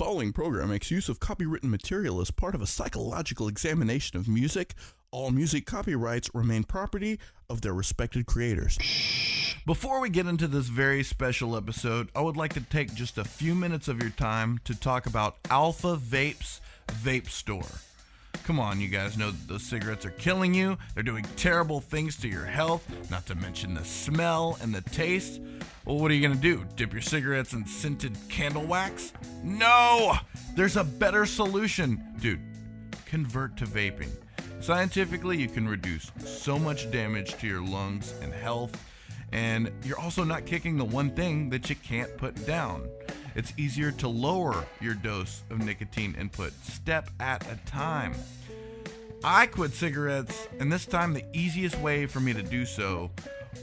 following program makes use of copywritten material as part of a psychological examination of music. All music copyrights remain property of their respected creators. Before we get into this very special episode, I would like to take just a few minutes of your time to talk about Alpha Vape's Vape Store. Come on, you guys know that those cigarettes are killing you. They're doing terrible things to your health, not to mention the smell and the taste. Well, what are you going to do? Dip your cigarettes in scented candle wax? No! There's a better solution. Dude, convert to vaping. Scientifically, you can reduce so much damage to your lungs and health, and you're also not kicking the one thing that you can't put down. It's easier to lower your dose of nicotine input, step at a time. I quit cigarettes, and this time the easiest way for me to do so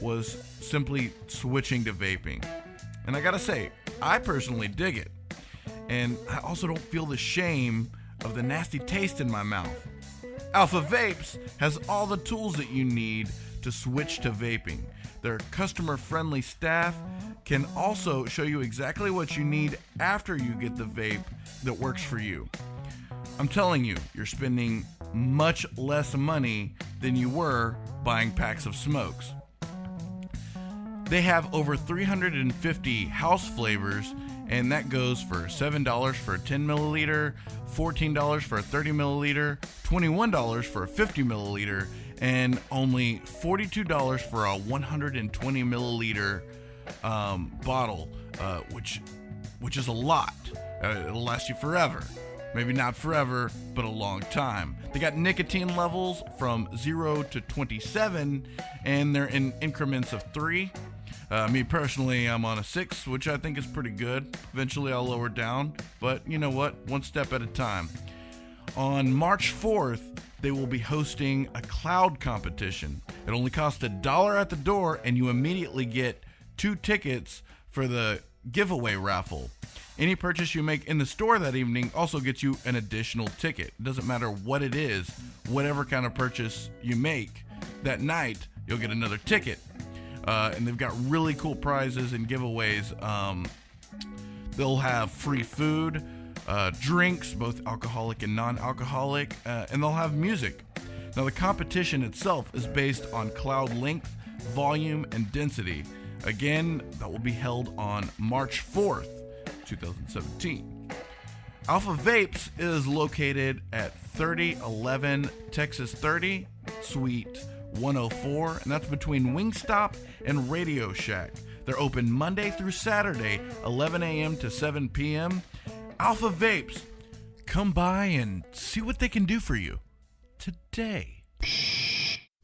was simply switching to vaping. And I gotta say, I personally dig it. And I also don't feel the shame of the nasty taste in my mouth. Alpha Vapes has all the tools that you need to switch to vaping. Their customer-friendly staff can also show you exactly what you need after you get the vape that works for you. I'm telling you, you're spending much less money than you were buying packs of smokes. They have over 350 house flavors, and that goes for $7 for a 10 milliliter, $14 for a 30 milliliter, $21 for a 50 milliliter, and only $42 for a 120 milliliter bottle, which is a lot. It'll last you forever. Maybe not forever, but a long time. They got nicotine levels from 0 to 27, and they're in increments of 3. Me personally, I'm on a 6, which I think is pretty good. Eventually I'll lower down, but you know what? One step at a time. On March 4th, they will be hosting a cloud competition. It only costs $1 at the door, and you immediately get 2 tickets for the giveaway raffle. Any purchase you make in the store that evening also gets you an additional ticket. It doesn't matter what it is, whatever kind of purchase you make that night, you'll get another ticket. And they've got really cool prizes and giveaways. They'll have free food, drinks, both alcoholic and non-alcoholic, and they'll have music. Now, the competition itself is based on cloud length, volume, and density. Again, that will be held on March 4th, 2017. Alpha Vapes is located at 3011 Texas 30, Suite 104, and that's between Wingstop and Radio Shack. They're open Monday through Saturday, 11 a.m. to 7 p.m. Alpha Vapes, come by and see what they can do for you today.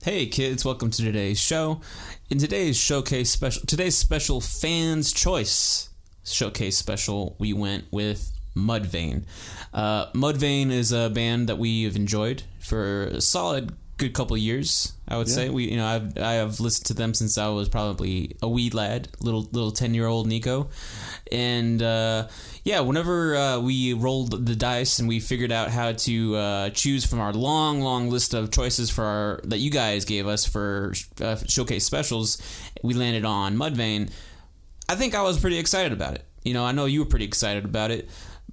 Hey kids, welcome to today's show. In today's special Fans Choice Showcase special, we went with Mudvayne. Mudvayne is a band that we have enjoyed for a solid good couple of years, I would say. I have listened to them since I was probably a wee lad, little 10-year-old Nico. And whenever we rolled the dice and we figured out how to choose from our long list of choices that you guys gave us for showcase specials, we landed on Mudvayne. I think I was pretty excited about it. I know you were pretty excited about it.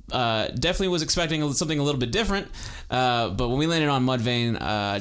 Definitely was expecting something a little bit different, but when we landed on Mudvayne,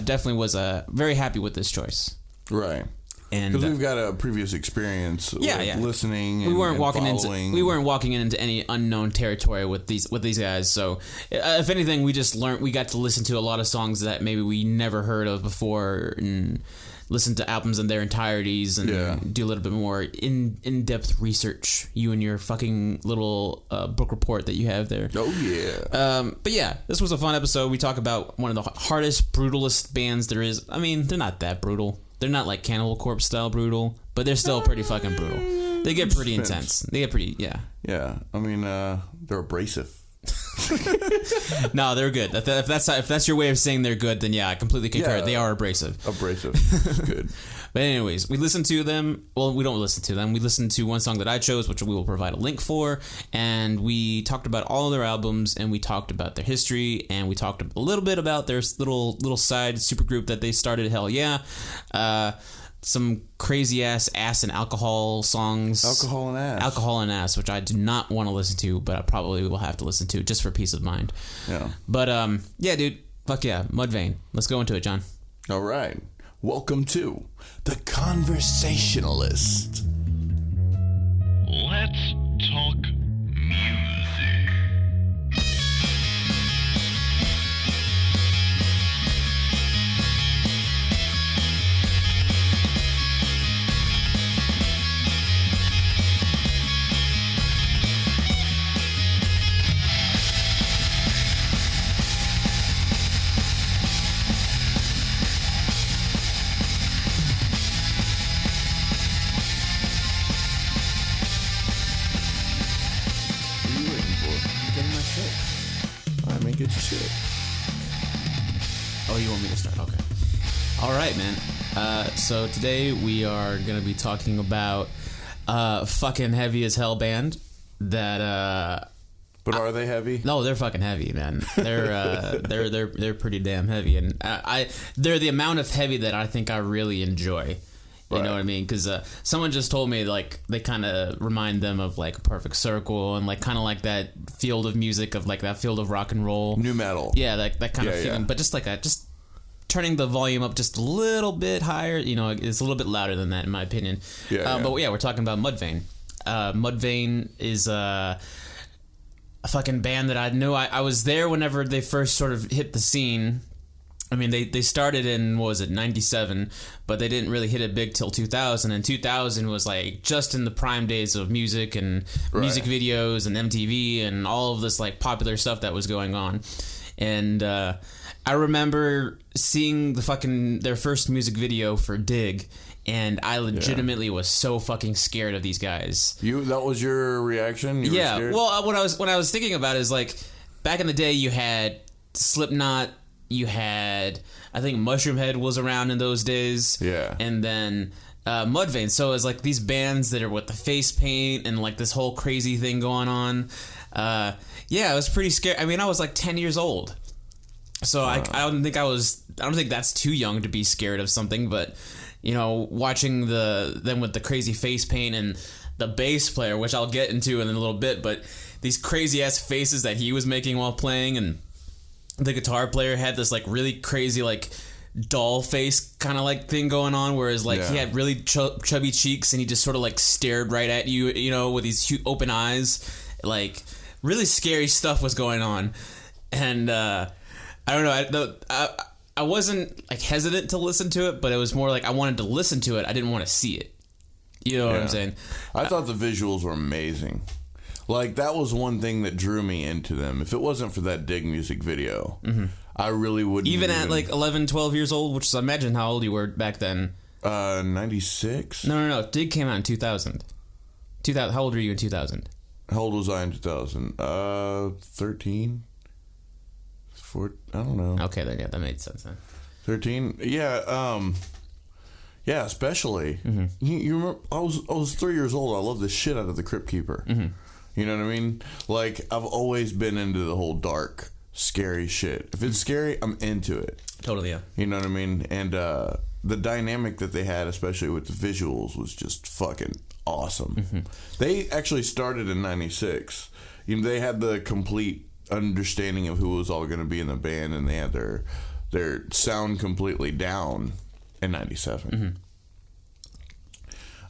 definitely was very happy with this choice. Right, and because we've got a previous experience listening. We weren't walking following. into any unknown territory with these guys. So, if anything, we just learned. We got to listen to a lot of songs that maybe we never heard of before, and listen to albums in their entireties and do a little bit more in-depth research. You and your fucking little book report that you have there. Oh, yeah. But yeah, this was a fun episode. We talk about one of the hardest, brutalest bands there is. I mean, they're not that brutal. They're not like Cannibal Corpse style brutal, but they're still pretty fucking brutal. They get pretty intense. They get pretty, Yeah. I mean, they're abrasive. No, they're good. If that's your way of saying they're good, then yeah, I completely concur. Yeah, they are abrasive. It's good. But anyways, we listened to them. Well, we don't listen to them. We listened to one song that I chose, which we will provide a link for, and we talked about all of their albums, and we talked about their history, and we talked a little bit about their little side supergroup that they started. Hell yeah. some crazy ass and alcohol songs. Alcohol and ass, which I do not want to listen to, but I probably will have to listen to just for peace of mind. Yeah. But yeah, dude, fuck yeah, Mudvayne. Let's go into it, John. All right. Welcome to the Conversationalists. Let's talk music. Get your shit. Oh, you want me to start? Okay. All right, man. So today we are gonna be talking about fucking heavy as hell band that. But are they heavy? No, they're fucking heavy, man. They're pretty damn heavy, and they're the amount of heavy that I think I really enjoy. You know what I mean? Because someone just told me, like, they kind of remind them of, like, Perfect Circle and, like, kind of like that field of music of, like, that field of rock and roll. New metal. Yeah, that kind of feeling. Yeah. But just, like, just turning the volume up just a little bit higher, you know, it's a little bit louder than that, in my opinion. But, yeah, we're talking about Mudvayne. Mudvayne is a fucking band that I knew. I was there whenever they first sort of hit the scene. I mean, they started in, what was it, 97, but they didn't really hit it big till 2000, and 2000 was, like, just in the prime days of music and music videos and MTV and all of this, like, popular stuff that was going on. And I remember seeing their first music video for Dig, and I legitimately was so fucking scared of these guys. That was your reaction? You were scared? Well, what I was thinking about is, like, back in the day you had Slipknot. You had, I think Mushroomhead was around in those days. Yeah. And then Mudvayne. So it's like these bands that are with the face paint and like this whole crazy thing going on. Yeah, I was pretty scared. I mean, I was like 10 years old. So I don't think that's too young to be scared of something. But, you know, watching them with the crazy face paint and the bass player, which I'll get into in a little bit. But these crazy ass faces that he was making while playing, and the guitar player had this like really crazy like doll face kind of like thing going on, whereas like he had really chubby cheeks and he just sort of like stared right at you, you know, with these open eyes. Like really scary stuff was going on, and I don't know. I wasn't like hesitant to listen to it, but it was more like I wanted to listen to it. I didn't want to see it. You know what I'm saying? I thought the visuals were amazing. Like, that was one thing that drew me into them. If it wasn't for that Dig music video, I really wouldn't even at, like, 11, 12 years old, which is, imagine how old you were back then. 96? No. Dig came out in 2000. How old were you in 2000? How old was I in 2000? 13? 4, I don't know. Okay, then, yeah, that made sense then. 13? Yeah, yeah, especially. You remember, I was 3 years old. I loved the shit out of the Crypt Keeper. You know what I mean? Like, I've always been into the whole dark, scary shit. If it's scary, I'm into it. Totally, yeah. You know what I mean? And the dynamic that they had, especially with the visuals, was just fucking awesome. They actually started in 96. You know, they had the complete understanding of who was all going to be in the band, and they had their sound completely down in 97.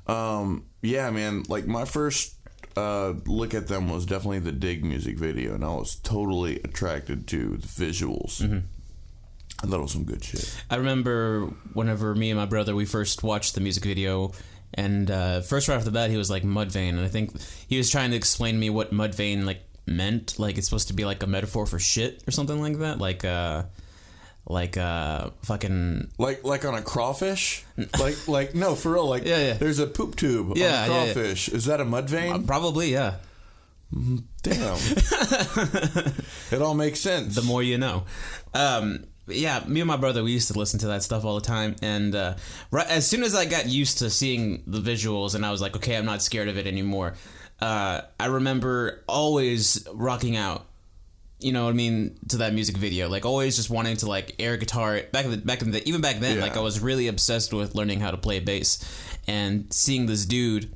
Yeah, man, like my first look at them was definitely the Dig music video, and I was totally attracted to the visuals. I thought it was some good shit. I remember whenever me and my brother, we first watched the music video, and first right off the bat, he was like, Mudvayne, and I think he was trying to explain to me what Mudvayne like meant. Like, it's supposed to be like a metaphor for shit or something like that. Like fucking like on a crawfish, like no, for real, like there's a poop tube on a crawfish. Is that a mud vein? Probably, yeah. Damn. It all makes sense the more you know. Yeah, me and my brother, we used to listen to that stuff all the time, and right as soon as I got used to seeing the visuals and I was like, okay, I'm not scared of it anymore, I remember always rocking out you know what I mean, to that music video. Like, always just wanting to, like, air guitar. Even back then, Yeah. like, I was really obsessed with learning how to play bass. And seeing this dude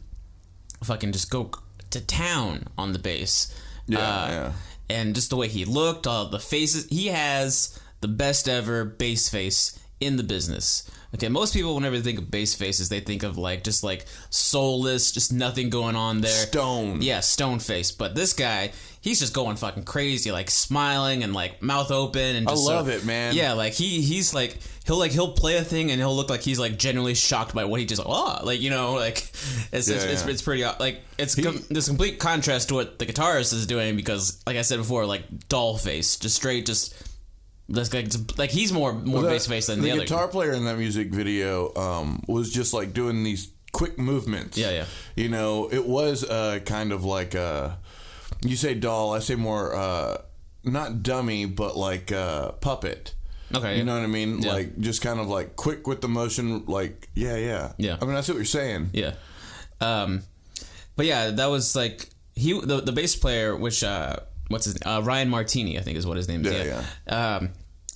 fucking just go to town on the bass. Yeah. And just the way he looked, all the faces. He has the best ever bass face in the business. Okay, most people, whenever they think of bass faces, they think of, like, just, like, soulless, just nothing going on there. Stone. Yeah, stone face. But this guy, he's just going fucking crazy, like, smiling and, like, mouth open. And just I love it, man. Yeah, like, he's, like, he'll play a thing and he'll look like he's, like, genuinely shocked by what he just, like, you know, like, it's pretty, like, it's this complete contrast to what the guitarist is doing because, like I said before, like, doll face, just straight, just... Like he's more bass face than the other. The guitar player in that music video was just like doing these quick movements. Yeah. You know, it was kind of like you say doll, I say more not dummy, but like puppet. Okay. You know what I mean? Yeah. Like just kind of like quick with the motion. Like yeah. I mean, I see what you're saying. Yeah. But yeah, that was like the bass player, which what's his Ryan Martini, I think is what his name is. Yeah.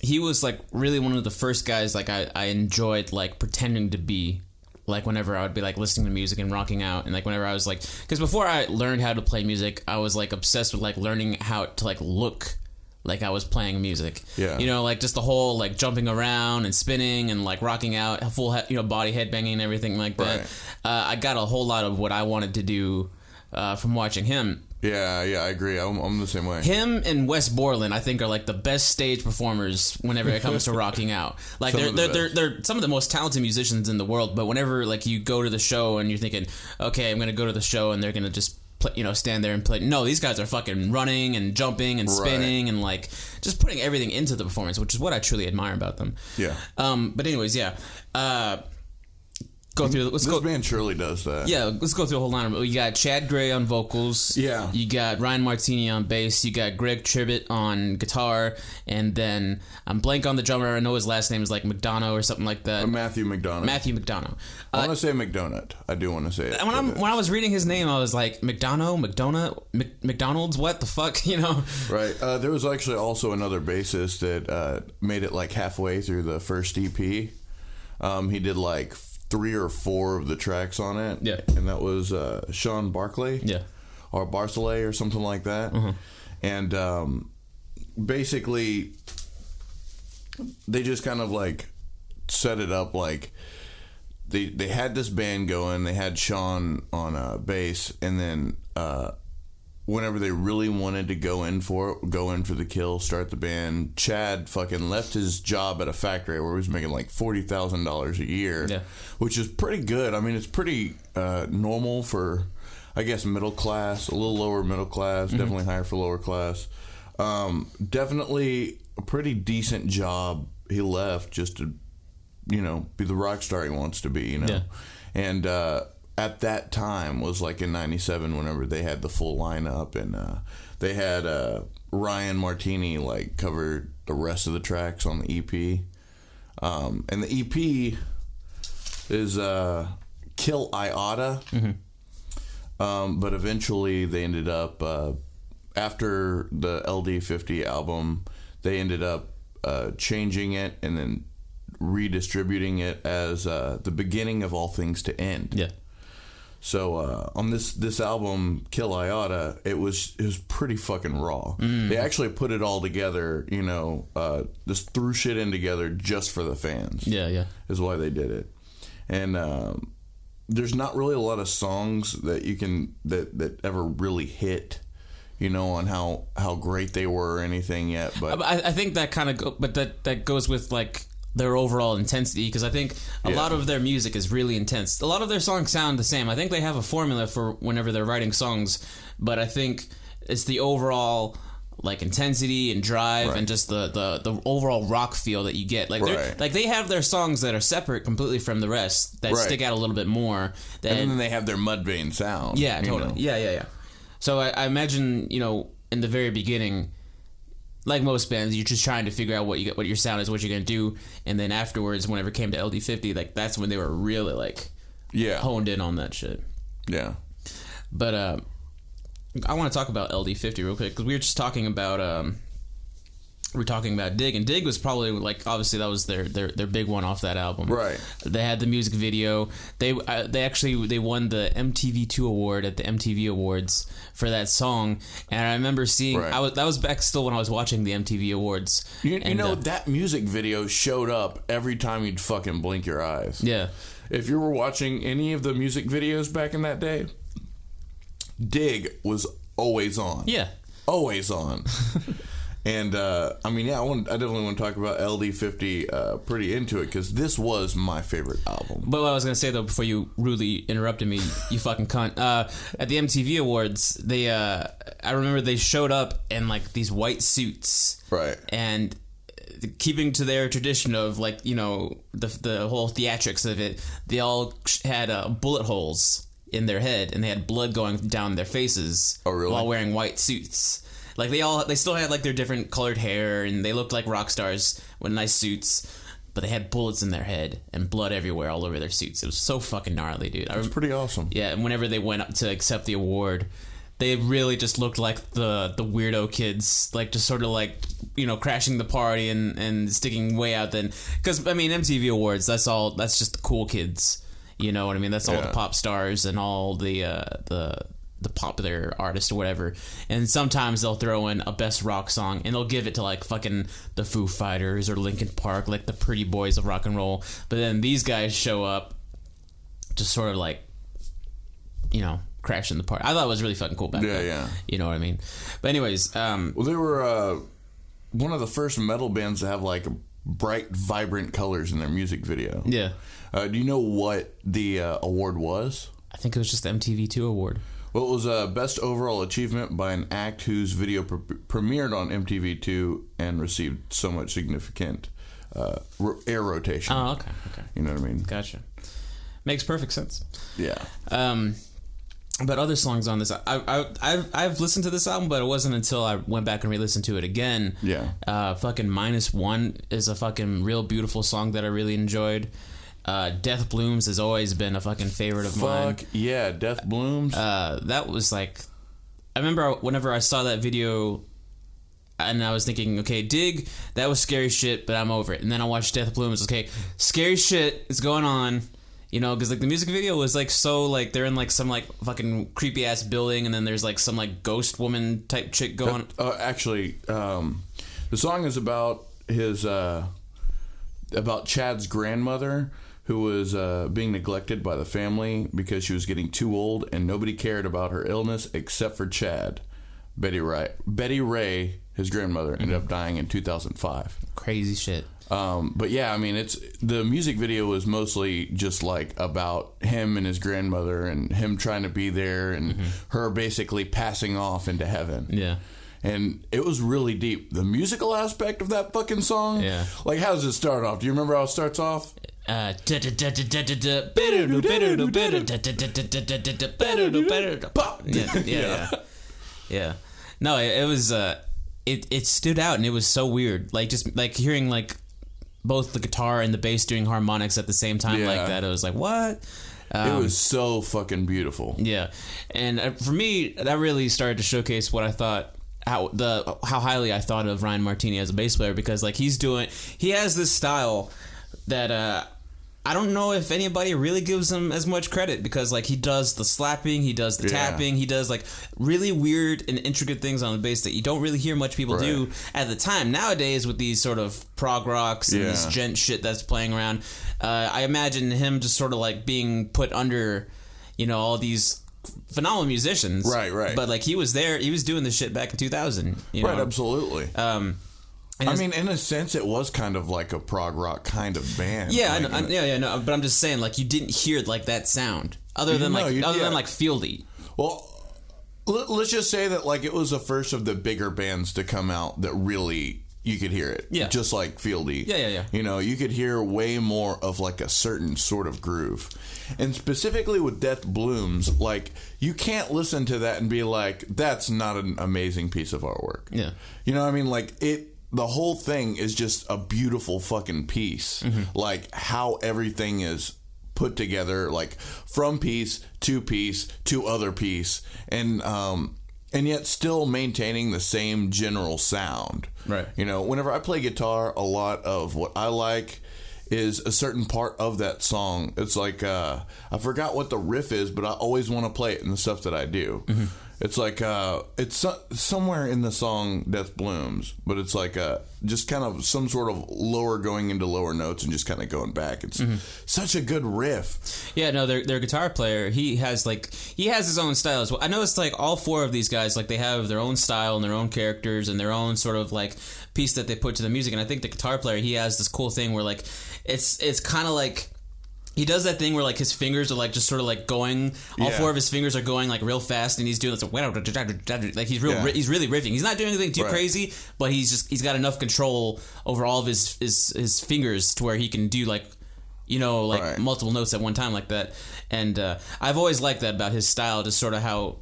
He was like really one of the first guys like I enjoyed like pretending to be, like whenever I would be like listening to music and rocking out, and like whenever I was like, because before I learned how to play music, I was like obsessed with like learning how to like look like I was playing music. Yeah. You know, like just the whole like jumping around and spinning and like rocking out, full body headbanging and everything like that. Right. I got a whole lot of what I wanted to do from watching him. Yeah, I agree. I'm the same way. Him and Wes Borland, I think, are like the best stage performers whenever it comes to rocking out. Like they're some of the most talented musicians in the world. But whenever like you go to the show and you're thinking, okay, I'm gonna go to the show and they're gonna just play, stand there and play. No, these guys are fucking running and jumping and spinning and like just putting everything into the performance, which is what I truly admire about them. Yeah. But anyways, yeah. Go through. This band surely does that. Yeah, let's go through a whole line. You got Chad Gray on vocals. Yeah. You got Ryan Martini on bass. You got Greg Tribbett on guitar, and then I'm blank on the drummer. I know his last name is like McDonough or something like that. Matthew McDonough. I want to say McDonald. I do want to say it. When I was reading his name, I was like, McDonald's? What the fuck? You know? Right. There was actually also another bassist that made it like halfway through the first EP. He did like 3 or 4 of the tracks on it. Yeah. And that was Sean Barclay. Yeah. Or Barcelay or something like that. Mm-hmm. And basically, they just kind of like set it up like they had this band going. They had Sean on bass. And then whenever they really wanted to go in for the kill, start the band, Chad fucking left his job at a factory where he was making like $40,000 a year, which is pretty good. I mean, it's pretty normal for, I guess, middle class, a little lower middle class, definitely higher for lower class. Definitely a pretty decent job. He left just to, be the rock star he wants to be, and at that time was like in 97 whenever they had the full lineup, and they had Ryan Martini like cover the rest of the tracks on the EP, and the EP is Kill Iota, but eventually they ended up after the LD50 album, they ended up changing it and then redistributing it as the beginning of All Things to End. Yeah. So on this album, Kill Iota, it was pretty fucking raw. They actually put it all together, just threw shit in together just for the fans. Yeah. Is why they did it. And there's not really a lot of songs that you can that ever really hit, on how great they were or anything yet. But I think that kind of that goes with like their overall intensity, because I think a lot of their music is really intense. A lot of their songs sound the same. I think they have a formula for whenever they're writing songs, but I think it's the overall like intensity and drive and just the overall rock feel that you get. Like they have their songs that are separate completely from the rest that stick out a little bit more. And then they have their Mudvayne sound. Yeah, totally. Yeah. So I imagine, in the very beginning, like most bands, you're just trying to figure out what your sound is, what you're gonna do, and then afterwards, whenever it came to LD50, like that's when they were really like honed in on that shit. Yeah. But I want to talk about LD50 real quick, because we were just talking about we're talking about Dig, and Dig was probably like, obviously that was their big one off that album. Right. They had the music video. They won the MTV2 award at the MTV Awards for that song, and I remember seeing that was back still when I was watching the MTV Awards. You know that music video showed up every time you'd fucking blink your eyes. Yeah. If you were watching any of the music videos back in that day, Dig was always on. Yeah. Always on. And, I definitely want to talk about LD50 pretty into it, because this was my favorite album. But what I was going to say, though, before you rudely interrupted me, you fucking cunt, at the MTV Awards, I remember they showed up in, like, these white suits. Right. And keeping to their tradition of, like, you know, the whole theatrics of it, they all had bullet holes in their head, and they had blood going down their faces. Oh, really? While wearing white suits. Like, they still had, like, their different colored hair, and they looked like rock stars with nice suits, but they had bullets in their head and blood everywhere all over their suits. It was so fucking gnarly, dude. It's pretty awesome. Yeah, and whenever they went up to accept the award, they really just looked like the weirdo kids, like, just sort of like, you know, crashing the party and sticking way out then. Because, I mean, MTV Awards, that's just the cool kids. You know what I mean? That's all the pop stars and all the popular artist or whatever, and sometimes they'll throw in a best rock song and they'll give it to like fucking the Foo Fighters or Linkin Park, like the pretty boys of rock and roll. But then these guys show up just sort of like, you know, crashing the party. I thought it was really fucking cool back then. Yeah. You know what I mean? But anyways, well, they were one of the first metal bands to have like bright, vibrant colors in their music video. Yeah. Do you know what the award was? I think it was just the MTV2 award. Well, it was Best Overall Achievement by an act whose video premiered on MTV2 and received so much significant air rotation. Oh, okay. You know what I mean? Gotcha. Makes perfect sense. Yeah. But other songs on this, I've listened to this album, but it wasn't until I went back and re-listened to it again. Yeah. Fucking -1 is a fucking real beautiful song that I really enjoyed. Death Blooms has always been a fucking favorite of mine. Fuck yeah, Death Blooms. That was like, I remember whenever I saw that video, and I was thinking, okay, Dig, that was scary shit, but I'm over it. And then I watched Death Blooms. Okay, scary shit is going on. You know, because like the music video was like so like they're in like some like fucking creepy ass building, and then there's like some like ghost woman type chick going. Actually, the song is about about Chad's grandmother, who was being neglected by the family because she was getting too old, and nobody cared about her illness except for Chad. Betty Ray, his grandmother, ended up dying in 2005. Crazy shit. But yeah, I mean, the music video was mostly just like about him and his grandmother and him trying to be there and her basically passing off into heaven. Yeah. And it was really deep. The musical aspect of that fucking song. Yeah. Like, how does it start off? Do you remember how it starts off? Yeah. No, it was it stood out, and it was so weird. Like, just like hearing like both the guitar and the bass doing harmonics at the same time like that. It was like, what? It was so fucking beautiful. Yeah. And for me, that really started to showcase what I thought, how highly I thought of Ryan Martini as a bass player, because like he has this style that I don't know if anybody really gives him as much credit, because like he does the slapping, he does the tapping, he does like really weird and intricate things on the bass that you don't really hear much people do at the time. Nowadays, with these sort of prog rocks and this gent shit that's playing around, I imagine him just sort of like being put under, you know, all these phenomenal musicians. Right. But like he was there, he was doing this shit back in 2000. You know? Right, absolutely. I mean, in a sense, it was kind of like a prog rock kind of band. Yeah, I know, but I'm just saying, like, you didn't hear like that sound other than like Fieldy. Well, let's just say that like it was the first of the bigger bands to come out that really you could hear it. Yeah, just like Fieldy. Yeah. You know, you could hear way more of like a certain sort of groove, and specifically with Death Blooms, like you can't listen to that and be like, that's not an amazing piece of artwork. Yeah, you know what I mean? Like the whole thing is just a beautiful fucking piece. Like how everything is put together, like from piece to other piece. And and yet still maintaining the same general sound. Right. You know, whenever I play guitar, a lot of what I like is a certain part of that song. It's like, I forgot what the riff is, but I always want to play it in the stuff that I do. Mm-hmm. It's like, it's somewhere in the song Death Blooms, but it's like just kind of some sort of lower going into lower notes and just kind of going back. It's such a good riff. Yeah, no, their guitar player, he has his own style as well. I know it's like all four of these guys, like they have their own style and their own characters and their own sort of like piece that they put to the music. And I think the guitar player, he has this cool thing where like it's kind of like he does that thing where like his fingers are like just sort of like going. All four of his fingers are going like real fast, and he's doing this like he's really riffing. He's not doing anything too crazy, but he's got enough control over all of his fingers to where he can do like, you know, like multiple notes at one time like that. And I've always liked that about his style, just sort of how.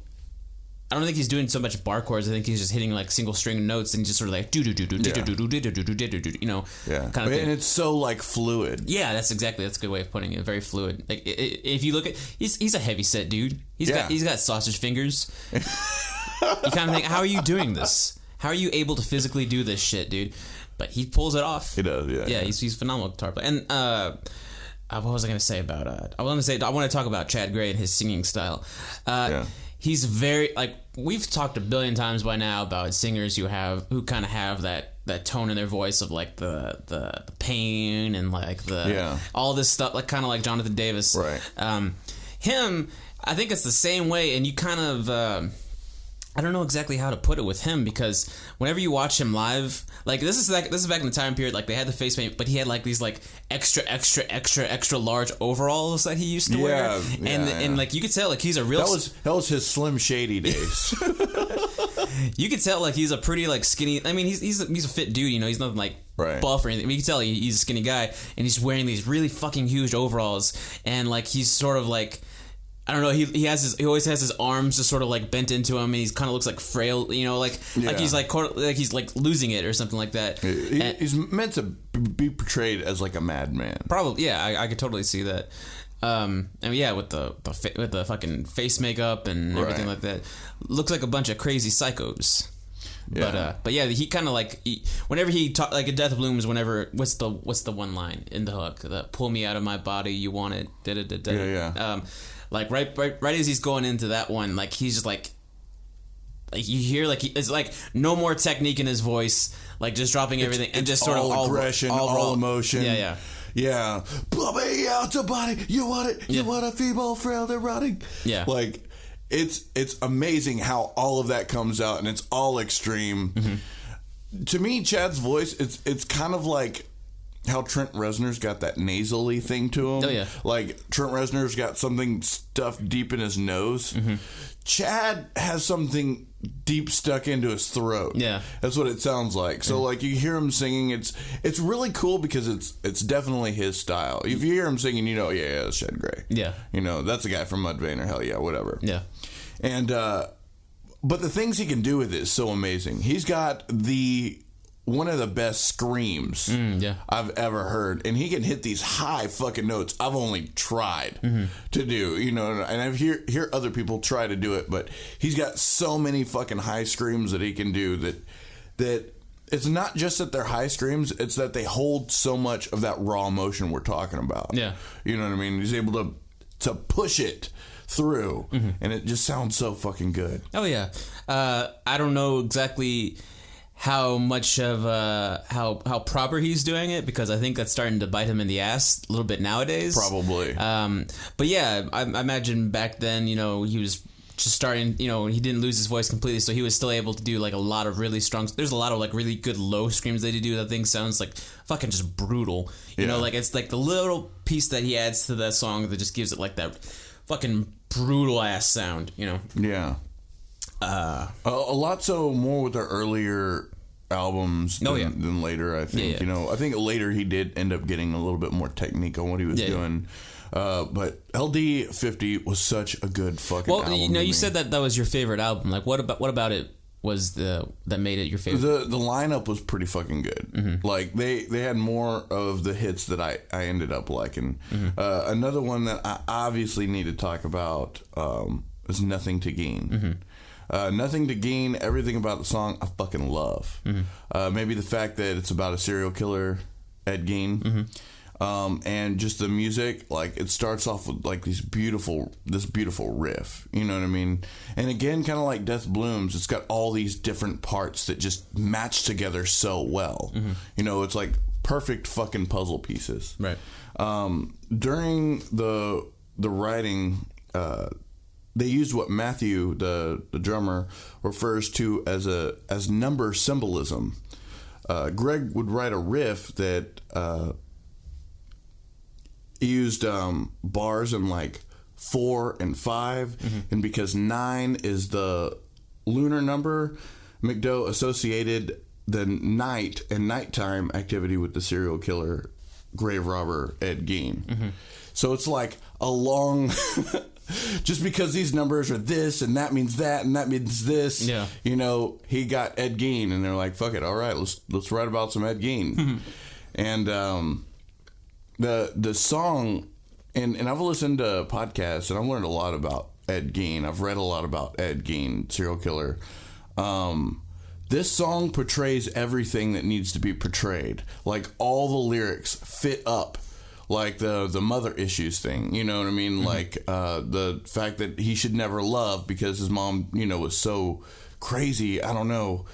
I don't think he's doing so much bar chords. I think he's just hitting like single string notes and just sort of like you know, kind of thing. And it's so like fluid. Yeah, that's a good way of putting it. Very fluid. Like if you look at, he's a heavy set dude. He's got sausage fingers. You kind of think, how are you doing this? How are you able to physically do this shit, dude? But he pulls it off. He does. Yeah. He's a phenomenal guitar player. And what was I going to say about? I want to talk about Chad Gray and his singing style. He's very, like, we've talked a billion times by now about singers who kind of have that tone in their voice of like the pain and like all this stuff, like kind of like Jonathan Davis. Right. Him, I think it's the same way, and you kind of I don't know exactly how to put it with him, because whenever you watch him live, like this is back in the time period, like they had the face paint, but he had like these like extra large overalls that he used to wear, and like you could tell like he's a real. That was his Slim Shady days. You could tell like he's a pretty like skinny. I mean he's a fit dude, you know. He's nothing like buff or anything. I mean, you can tell he's a skinny guy, and he's wearing these really fucking huge overalls, and like he's sort of like. I don't know. He always has his arms just sort of like bent into him, and he kind of looks like frail, you know, like he's like he's like losing it or something like that. He's meant to be portrayed as like a madman. Probably, yeah. I could totally see that. And yeah, with the fucking face makeup and everything like that, looks like a bunch of crazy psychos. Yeah. But yeah, he kind of like whenever he talk like at Death Blooms, whenever what's the one line in the hook? Pull me out of my body, you want it. Yeah. Like right as he's going into that one, like he's just like you hear like it's like no more technique in his voice, like just dropping everything and just sort of all aggression, all emotion. Yeah. Pull me out the body, you want it. You want a feeble, frail, and rotting. Yeah. Like it's amazing how all of that comes out, and it's all extreme. Mm-hmm. To me, Chad's voice, it's kind of like how Trent Reznor's got that nasally thing to him. Oh, yeah. Like, Trent Reznor's got something stuffed deep in his nose. Mm-hmm. Chad has something deep stuck into his throat. Yeah. That's what it sounds like. So, like, you hear him singing, it's really cool because it's definitely his style. If you hear him singing, you know, yeah, that's Chad Gray. Yeah. You know, that's a guy from Mudvayne or hell yeah, whatever. Yeah. And, but the things he can do with it is so amazing. He's got one of the best screams I've ever heard, and he can hit these high fucking notes I've only tried to do, you know, and I've hear other people try to do it, but he's got so many fucking high screams that he can do that it's not just that they're high screams, it's that they hold so much of that raw emotion we're talking about. Yeah. You know what I mean? He's able to push it through, and it just sounds so fucking good. Oh yeah. I don't know exactly how much of how proper he's doing it, because I think that's starting to bite him in the ass a little bit nowadays. Probably. But yeah, I imagine back then, you know, he was just starting, you know, he didn't lose his voice completely, so he was still able to do like a lot of really strong. There's a lot of like really good low screams that he do. That thing sounds like fucking just brutal. You know, like it's like the little piece that he adds to that song that just gives it like that fucking brutal ass sound. You know. Yeah. A lot so more with their earlier albums than later, I think. You know, I think later he did end up getting a little bit more technique on what he was doing. But LD 50 was such a good fucking album. Well, you know, you said that was your favorite album. Like, what about it was that made it your favorite? The lineup was pretty fucking good. Mm-hmm. Like they had more of the hits that I ended up liking. Mm-hmm. Another one that I obviously need to talk about is Nothing to Gain. Mm-hmm. Nothing to Gain, everything about the song I fucking love. Maybe the fact that it's about a serial killer, Ed Gein, and just the music. Like, it starts off with like this beautiful riff. You know what I mean? And again, kind of like Death Blooms, it's got all these different parts that just match together so well. You know, it's like perfect fucking puzzle pieces. Right. During the writing, they used what Matthew, the drummer, refers to as number symbolism. Greg would write a riff that used bars in like 4 and 5, and because 9 is the lunar number, McDowell associated the night and nighttime activity with the serial killer, grave robber Ed Gein. So it's like a long just because these numbers are this and that means that and that means this, you know, he got Ed Gein, and they're like, fuck it, all right, let's write about some Ed Gein. And the song, and I've listened to podcasts and I've learned a lot about Ed Gein. I've read a lot about Ed Gein, serial killer. This song portrays everything that needs to be portrayed. Like, all the lyrics fit up. Like the mother issues thing, you know what I mean? Like the fact that he should never love because his mom, you know, was so crazy. I don't know.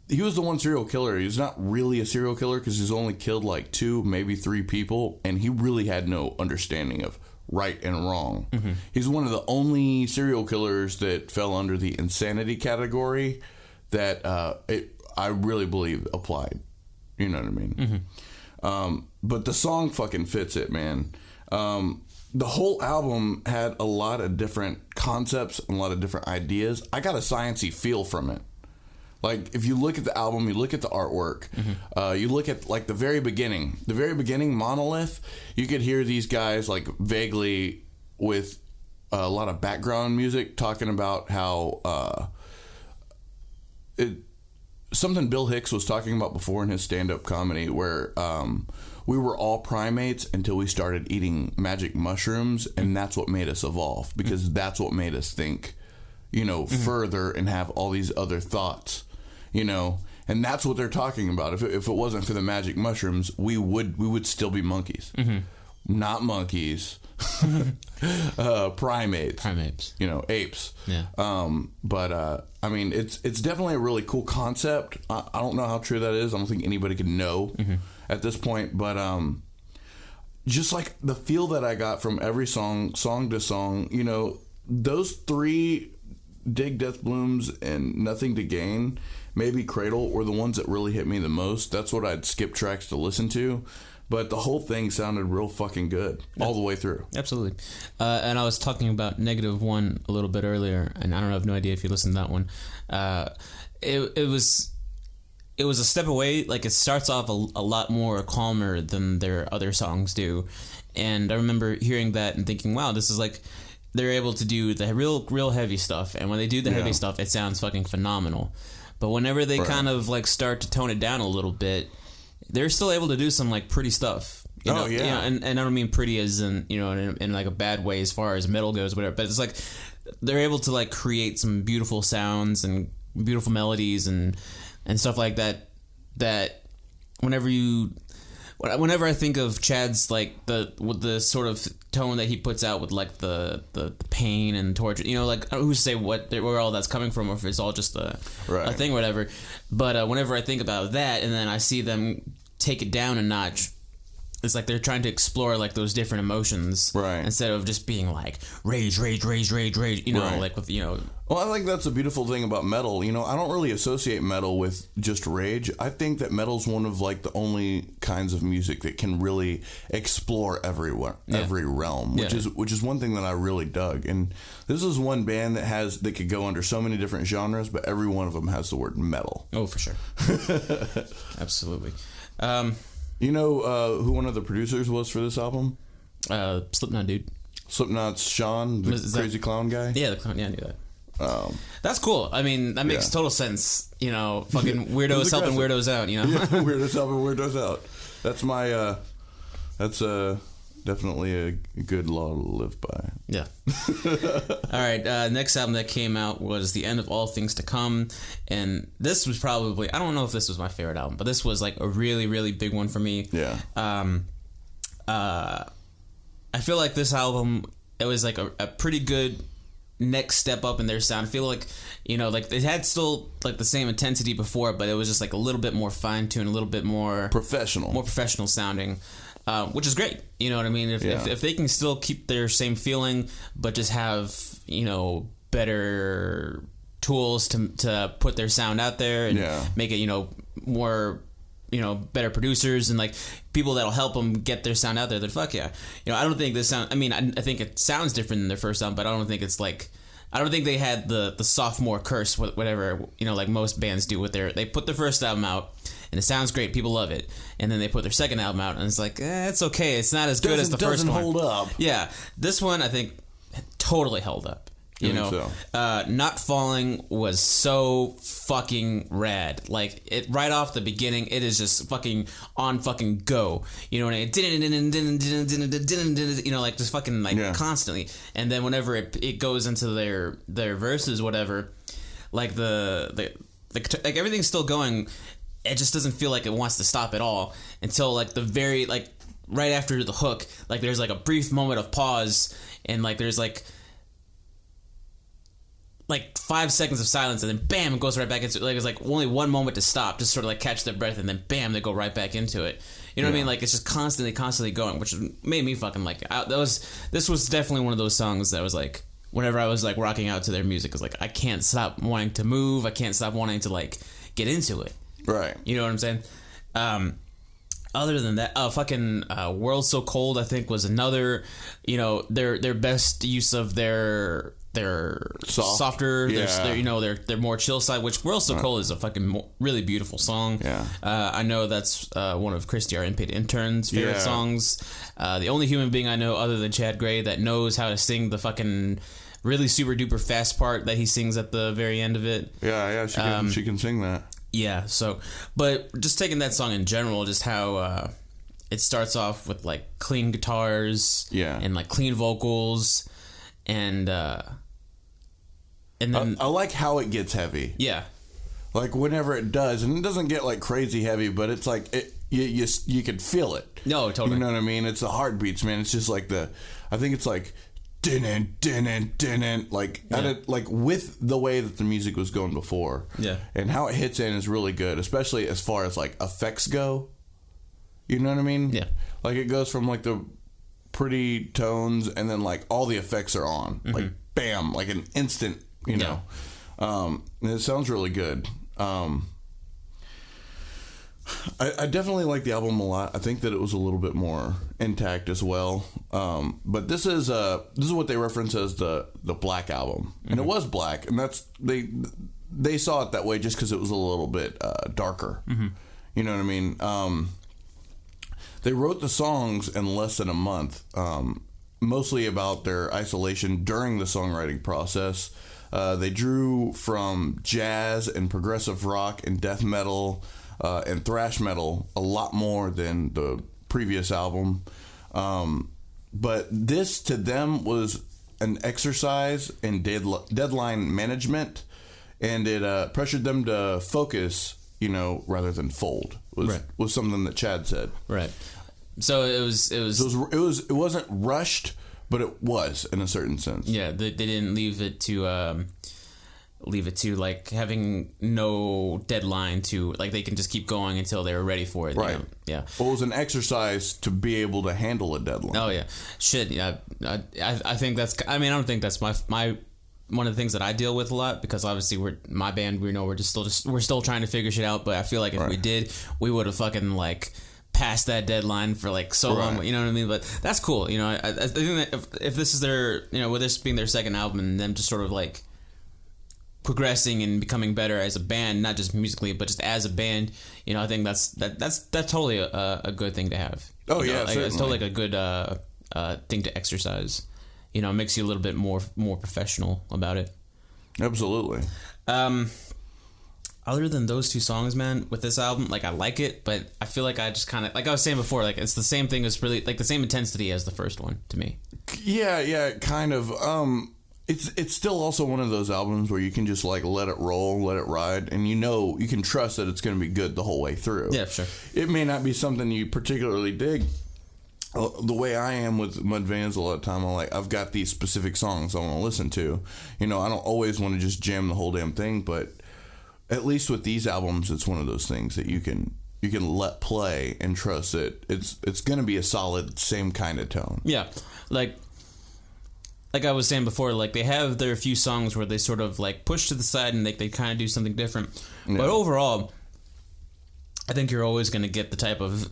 He was the one serial killer. He's not really a serial killer because he's only killed like 2, maybe 3 people, and he really had no understanding of right and wrong. He's one of the only serial killers that fell under the insanity category that I really believe applied. You know what I mean? But the song fucking fits it, man. The whole album had a lot of different concepts and a lot of different ideas. I got a sciencey feel from it. Like, if you look at the album, you look at the artwork, you look at like the very beginning, Monolith, you could hear these guys like vaguely with a lot of background music talking about how something Bill Hicks was talking about before in his stand-up comedy, where we were all primates until we started eating magic mushrooms, and that's what made us evolve, because that's what made us think, you know, further and have all these other thoughts, you know, and that's what they're talking about. If it wasn't for the magic mushrooms, we would still be monkeys, not monkeys, primates, you know, apes. But I mean, it's definitely a really cool concept. I don't know how true that is. I don't think anybody can know at this point, but just like the feel that I got from every song to song, you know, those 3, Dig, Death Blooms, and Nothing to Gain, maybe Cradle, were the ones that really hit me the most. That's what I'd skip tracks to listen to. But the whole thing sounded real fucking good all the way through. Absolutely. And I was talking about -1 a little bit earlier, and I don't have no idea if you listened to that one. It was a step away. Like, it starts off a lot more calmer than their other songs do. And I remember hearing that and thinking, wow, this is like, they're able to do the real heavy stuff. And when they do the heavy stuff, it sounds fucking phenomenal. But whenever they kind of like start to tone it down a little bit, they're still able to do some like pretty stuff. You know, and I don't mean pretty as in, you know, in like a bad way as far as metal goes, whatever. But it's like they're able to like create some beautiful sounds and beautiful melodies and stuff like that. That whenever I think of Chad's like the sort of tone that he puts out with like the pain and torture, you know, like who's to say where all that's coming from, or if it's all just a thing or whatever. But whenever I think about that, and then I see them take it down a notch, it's like they're trying to explore like those different emotions, instead of just being like rage, you know, like with, you know. Well, I think that's a beautiful thing about metal. You know, I don't really associate metal with just rage. I think that metal's one of like the only kinds of music that can really explore every realm, which is one thing that I really dug. And this is one band that could go under so many different genres, but every one of them has the word metal. Oh, for sure. Absolutely. You know who one of the producers was for this album? Slipknot dude. Slipknot's Sean, the crazy clown guy? Yeah, the clown. Yeah, I knew that. That's cool. I mean, that makes total sense. You know, fucking weirdos helping weirdos out, you know? Yeah, weirdos helping weirdos out. That's my, definitely a good law to live by. Yeah. All right. Next album that came out was The End of All Things to Come, and this was probably, I don't know if this was my favorite album, but this was like a really, really big one for me. Yeah. I feel like this album, it was like a pretty good next step up in their sound. I feel like, you know, like it had still like the same intensity before, but it was just like a little bit more fine-tuned, a little bit more professional sounding, which is great. You know what I mean? If they can still keep their same feeling, but just have, you know, better tools to put their sound out there and make it, you know, more, you know, better producers and like people that'll help them get their sound out there, then fuck yeah. You know, I don't think this sound, I mean, I think it sounds different than their first album, but I don't think it's like, I don't think they had the sophomore curse, whatever, you know, like most bands do with they put their first album out and it sounds great, people love it, and then they put their second album out and it's like, it's okay, it's not as good as the first one. Doesn't hold up. Yeah, this one I think totally held up. You know, Not Falling was so fucking rad. Like, it right off the beginning, it is just fucking on fucking go. You know what I mean? You know, like just fucking like constantly. And then whenever it goes into their verses, whatever, like like everything's still going. It just doesn't feel like it wants to stop at all until like the very like right after the hook. Like there's like a brief moment of pause and like there's like 5 seconds of silence, and then bam, it goes right back into it. Like it's like only one moment to stop, just sort of like catch their breath, and then bam, they go right back into it. You know what I mean? Like it's just constantly going, which made me fucking like it. This was definitely one of those songs that was like, whenever I was like rocking out to their music, it was like I can't stop wanting to move, I can't stop wanting to like get into it. Right. You know what I'm saying? Other than that, World So Cold, I think, was another, you know, their best use of their softer, their more chill side, which World So Cold is a fucking really beautiful song. Yeah. I know that's one of Christy, our unpaid intern's favorite songs. The only human being I know other than Chad Gray that knows how to sing the fucking really super duper fast part that he sings at the very end of it. Yeah, she can sing that. Yeah, so, but just taking that song in general, just how it starts off with like clean guitars, and like clean vocals, and then I like how it gets heavy. Yeah, like whenever it does, and it doesn't get like crazy heavy, but it's like you could feel it. No, totally. You know what I mean? It's the heartbeats, man. It's just like I think it's like din-in, like like with the way that the music was going before, and how it hits in is really good, especially as far as like effects go. You know what I mean? Yeah, like it goes from like the pretty tones, and then like all the effects are on, like bam, like an instant. You know, and it sounds really good. I definitely like the album a lot. I think that it was a little bit more intact as well. But this is what they reference as the Black Album, and it was black, and that's they saw it that way just because it was a little bit darker. You know what I mean? They wrote the songs in less than a month, mostly about their isolation during the songwriting process. They drew from jazz and progressive rock and death metal. And thrash metal a lot more than the previous album. But this to them was an exercise in deadline management, and it pressured them to focus, you know, rather than fold. Was something that Chad said. Right. So it wasn't rushed, but it was in a certain sense. Yeah, they didn't leave it to like having no deadline to like they can just keep going until they were ready for it. Right. You know? Yeah. Well, it was an exercise to be able to handle a deadline. Oh yeah. Shit. Yeah. I think that's. I mean, I don't think that's my one of the things that I deal with a lot, because obviously we're still trying to figure shit out. But I feel like if we did, we would have fucking like past that deadline for like so long. You know what I mean? But that's cool. You know, I think that if this is their, you know, with this being their second album and them just sort of like progressing and becoming better as a band, not just musically but just as a band, you know, I think that's totally a good thing to have. Oh, you know, yeah, like, it's totally like a good thing to exercise. You know, it makes you a little bit more professional about it. Absolutely. other than those two songs, man, with this album, like, I like it, but I feel like I just kind of, like I was saying before, like, it's the same thing as really, like, the same intensity as the first one to me. Yeah, kind of. It's still also one of those albums where you can just, like, let it roll, let it ride, and you can trust that it's going to be good the whole way through. Yeah, sure. It may not be something you particularly dig. The way I am with Mudvayne a lot of time, I've got these specific songs I want to listen to. I don't always want to just jam the whole damn thing, but at least with these albums, it's one of those things that you can let play and trust that it's going to be a solid same kind of tone. Yeah, like I was saying before, like, they have their few songs where they sort of, like, push to the side and they kind of do something different. Yeah. But overall, I think you're always going to get the type of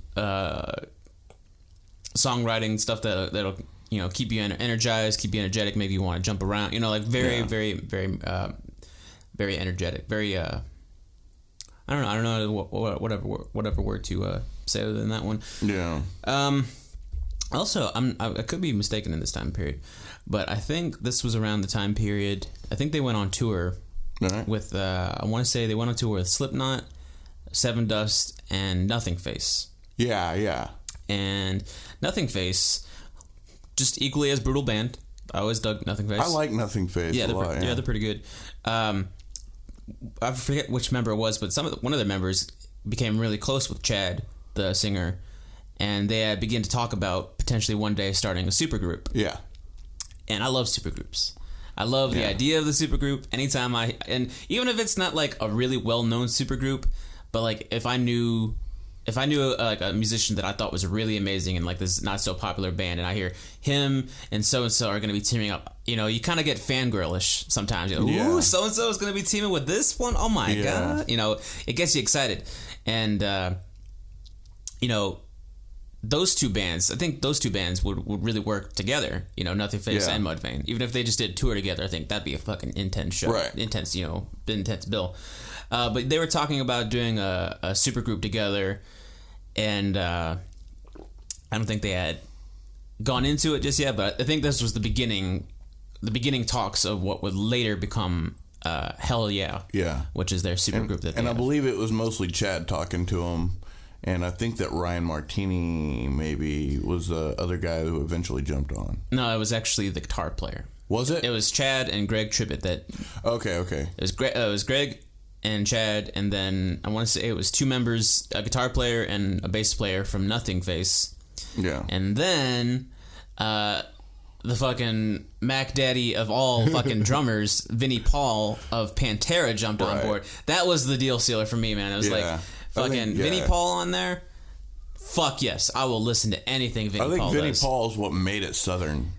songwriting stuff that'll keep you energized, keep you energetic, maybe you want to jump around, very very energetic, very I don't know whatever word to say other than that one. Yeah. Also, I could be mistaken in this time period, but I think this was around the time period. I think they went on tour with I want to say they went on tour with Slipknot, Seven Dust, and Nothing Face. Yeah. And Nothing Face, just equally as brutal band. I always dug Nothing Face. I like Nothing Face a lot. Yeah, they're pretty good. I forget which member it was, but one of the members became really close with Chad, the singer, and they began to talk about potentially one day starting a supergroup. Yeah. And I love supergroups. I love the idea of the supergroup. Anytime and even if it's not like a really well-known supergroup, but like if I knew like a musician that I thought was really amazing and like this not so popular band, and I hear him and so are going to be teaming up, you kind of get fangirlish sometimes. Ooh, so and so is going to be teaming with this one. Oh my god, it gets you excited. And those two bands, I think those two bands would really work together. Nothing Face and Mudvayne. Even if they just did a tour together, I think that'd be a fucking intense show. Right. Intense bill. But they were talking about doing a supergroup together. And I don't think they had gone into it just yet, but I think this was the beginning talks of what would later become Hell Yeah, which is their supergroup. I believe it was mostly Chad talking to him, and I think that Ryan Martini maybe was the other guy who eventually jumped on. No, it was actually the guitar player. Was it? It was Chad and Greg Tribbett that. Okay. It was Greg and Chad, and then I want to say it was two members, a guitar player and a bass player from Nothing Face. Yeah. And then the fucking Mac Daddy of all fucking drummers, Vinnie Paul of Pantera jumped on board. That was the deal sealer for me, man. It was like fucking Vinnie Paul on there. Fuck yes, I will listen to anything Vinnie Paul does. I think Vinnie Paul is what made it Southern.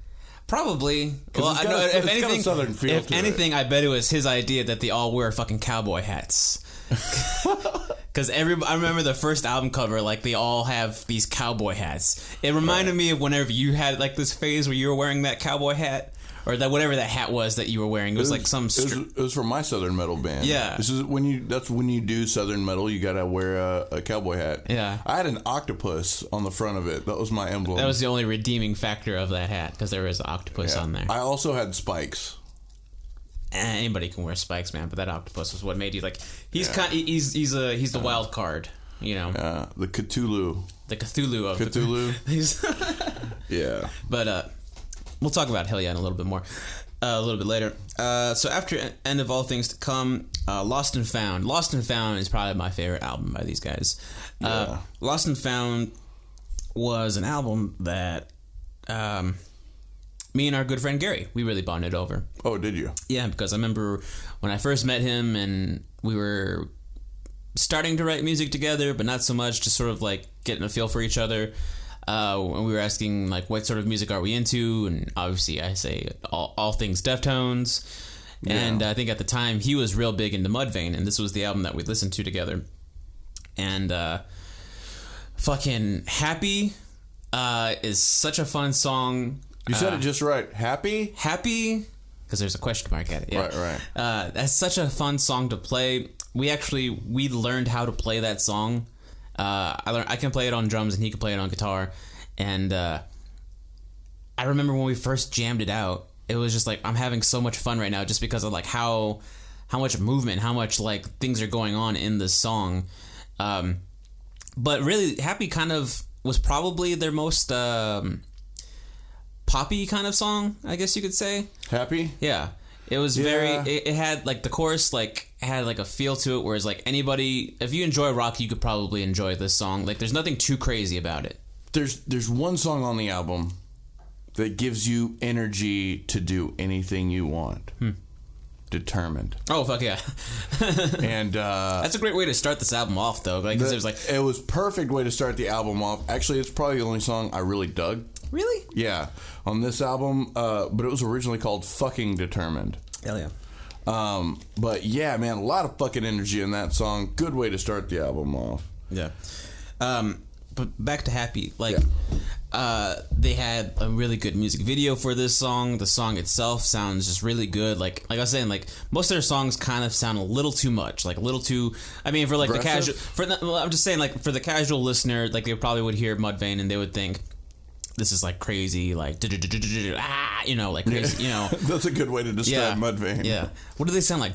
Probably. Well, I know if anything, Southern feel if anything, I bet it was his idea that they all wear fucking cowboy hats. Because I remember the first album cover, like they all have these cowboy hats. It reminded me of whenever you had like this phase where you were wearing that cowboy hat, or that whatever that hat was that you were wearing. It was like some. It was from my Southern metal band. Yeah. That's when you do Southern metal. You gotta wear a cowboy hat. Yeah. I had an octopus on the front of it. That was my emblem. That was the only redeeming factor of that hat, because there was an octopus on there. I also had spikes. Anybody can wear spikes, man, but that octopus was what made you like. He's he's the wild card, Yeah, the Cthulhu. The Cthulhu of Cthulhu. Yeah. But we'll talk about Hell Yeah in a little bit more, a little bit later. So after End of All Things to Come, Lost and Found. Lost and Found is probably my favorite album by these guys. Lost and Found was an album that me and our good friend Gary, we really bonded over. Oh, did you? Yeah, because I remember when I first met him and we were starting to write music together, but not so much, just sort of like getting a feel for each other. And we were asking like, what sort of music are we into? And obviously I say all things Deftones. Yeah. And I think at the time he was real big into Mudvayne, and this was the album that we listened to together. And fucking Happy is such a fun song. You said it just right. Happy? Happy, because there's a question mark at it. Yeah. Right. That's such a fun song to play. We learned how to play that song. I can play it on drums and he can play it on guitar. And I remember when we first jammed it out, it was just like, I'm having so much fun right now just because of like how much movement, how much like things are going on in this song. But really, Happy kind of was probably their most poppy kind of song, I guess you could say. Happy? Yeah. It was very, it had like the chorus like had like a feel to it, whereas like anybody, if you enjoy rock, you could probably enjoy this song. Like there's nothing too crazy about it. There's one song on the album that gives you energy to do anything you want. Determined. Oh fuck yeah. And that's a great way to start this album off though. Like there's like, it was perfect way to start the album off. Actually, it's probably the only song I really dug. really? Yeah, on this album, but it was originally called Fucking Determined. Hell yeah. But yeah, man, a lot of fucking energy in that song. Good way to start the album off. Yeah. But back to Happy. Like, they had a really good music video for this song. The song itself sounds just really good. Like I was saying, like most of their songs kind of sound a little too much, like a little too. I mean, for like aggressive? I'm just saying, like for the casual listener, like they probably would hear Mudvayne and they would think, this is like crazy, like you know, like crazy, you know. That's a good way to describe Mudvayne. Yeah. What do they sound like?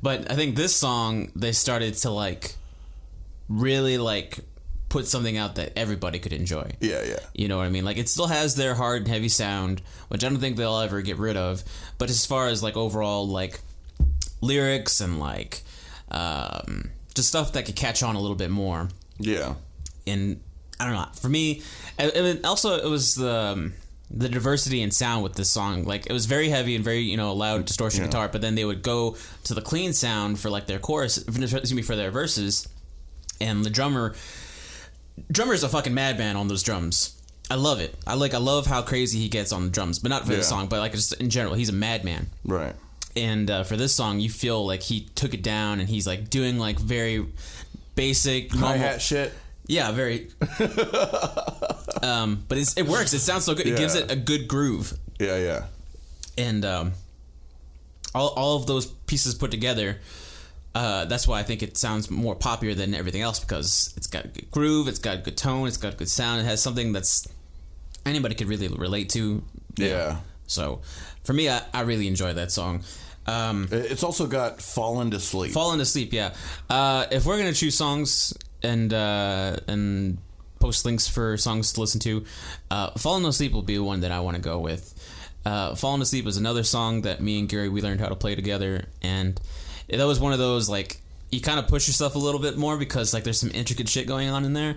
But I think this song they started to like really like put something out that everybody could enjoy. Yeah, yeah. You know what I mean? Like it still has their hard and heavy sound, which I don't think they'll ever get rid of. But as far as like overall like lyrics and like just stuff that could catch on a little bit more. Yeah. And I don't know. For me, and also it was the diversity in sound with this song. Like it was very heavy and very, you know, loud distortion guitar, but then they would go to the clean sound for like their chorus, for their verses. And the drummer's a fucking madman on those drums. I love it. I love how crazy he gets on the drums, but not for this song, but like just in general, he's a madman. Right. And for this song, you feel like he took it down and he's like doing like very basic hi-hat shit. Yeah, very. But it works. It sounds so good. It gives it a good groove. Yeah, yeah. And all of those pieces put together, that's why I think it sounds more popular than everything else, because it's got a good groove, it's got a good tone, it's got a good sound, it has something that's anybody could really relate to. Yeah. So for me, I really enjoy that song. It's also got Fallen to Sleep. Fallen to Sleep, yeah. If we're gonna choose songs and post links for songs to listen to, Fallen to Sleep will be one that I want to go with. Fallen to Sleep is another song that me and Gary, we learned how to play together, and that was one of those, like, you kind of push yourself a little bit more because like there's some intricate shit going on in there,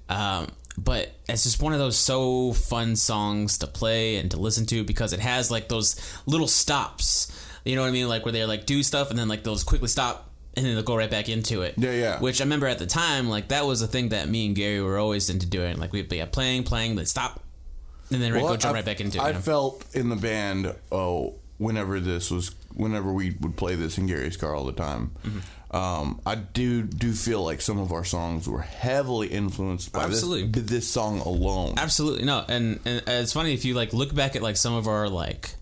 but it's just one of those so fun songs to play and to listen to because it has like those little stops. You know what I mean? Like where they like do stuff and then like they'll just quickly stop and then they'll go right back into it. Yeah, yeah. Which I remember at the time, like that was a thing that me and Gary were always into doing. Like we'd be playing, then stop, and then go jump right back into it. I felt in the band, whenever we would play this in Gary's car all the time, I do feel like some of our songs were heavily influenced by this song alone. Absolutely. No, and it's funny if you like look back at like some of our like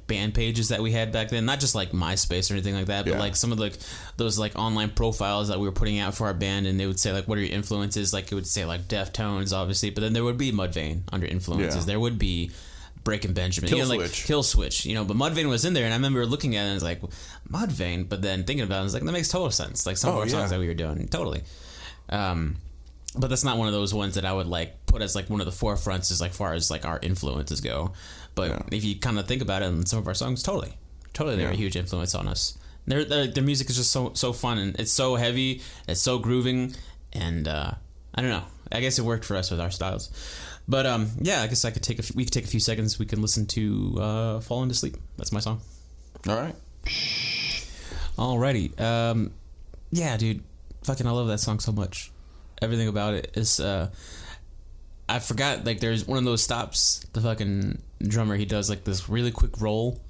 band pages that we had back then, not just like MySpace or anything like that, but like some of like those like online profiles that we were putting out for our band, and they would say like, what are your influences? Like it would say like Deftones, obviously, but then there would be Mudvayne under influences. There would be Breaking Benjamin, Kill Switch, you know, but Mudvayne was in there, and I remember looking at it and it's like Mudvayne, but then thinking about it, I was like, that makes total sense. Like some of our songs that we were doing, totally. But that's not one of those ones that I would like put as like one of the forefronts as like far as like our influences go. But if you kind of think about it, in some of our songs, totally, they're a huge influence on us. Their music is just so fun, and it's so heavy, it's so grooving, and I don't know. I guess it worked for us with our styles. But I guess we could take a few seconds. We can listen to "Fallen to Sleep." That's my song. All right. Alrighty. Yeah, dude. Fucking, I love that song so much. Everything about it is. I forgot. Like, there's one of those stops. The fucking drummer, he does like this really quick roll,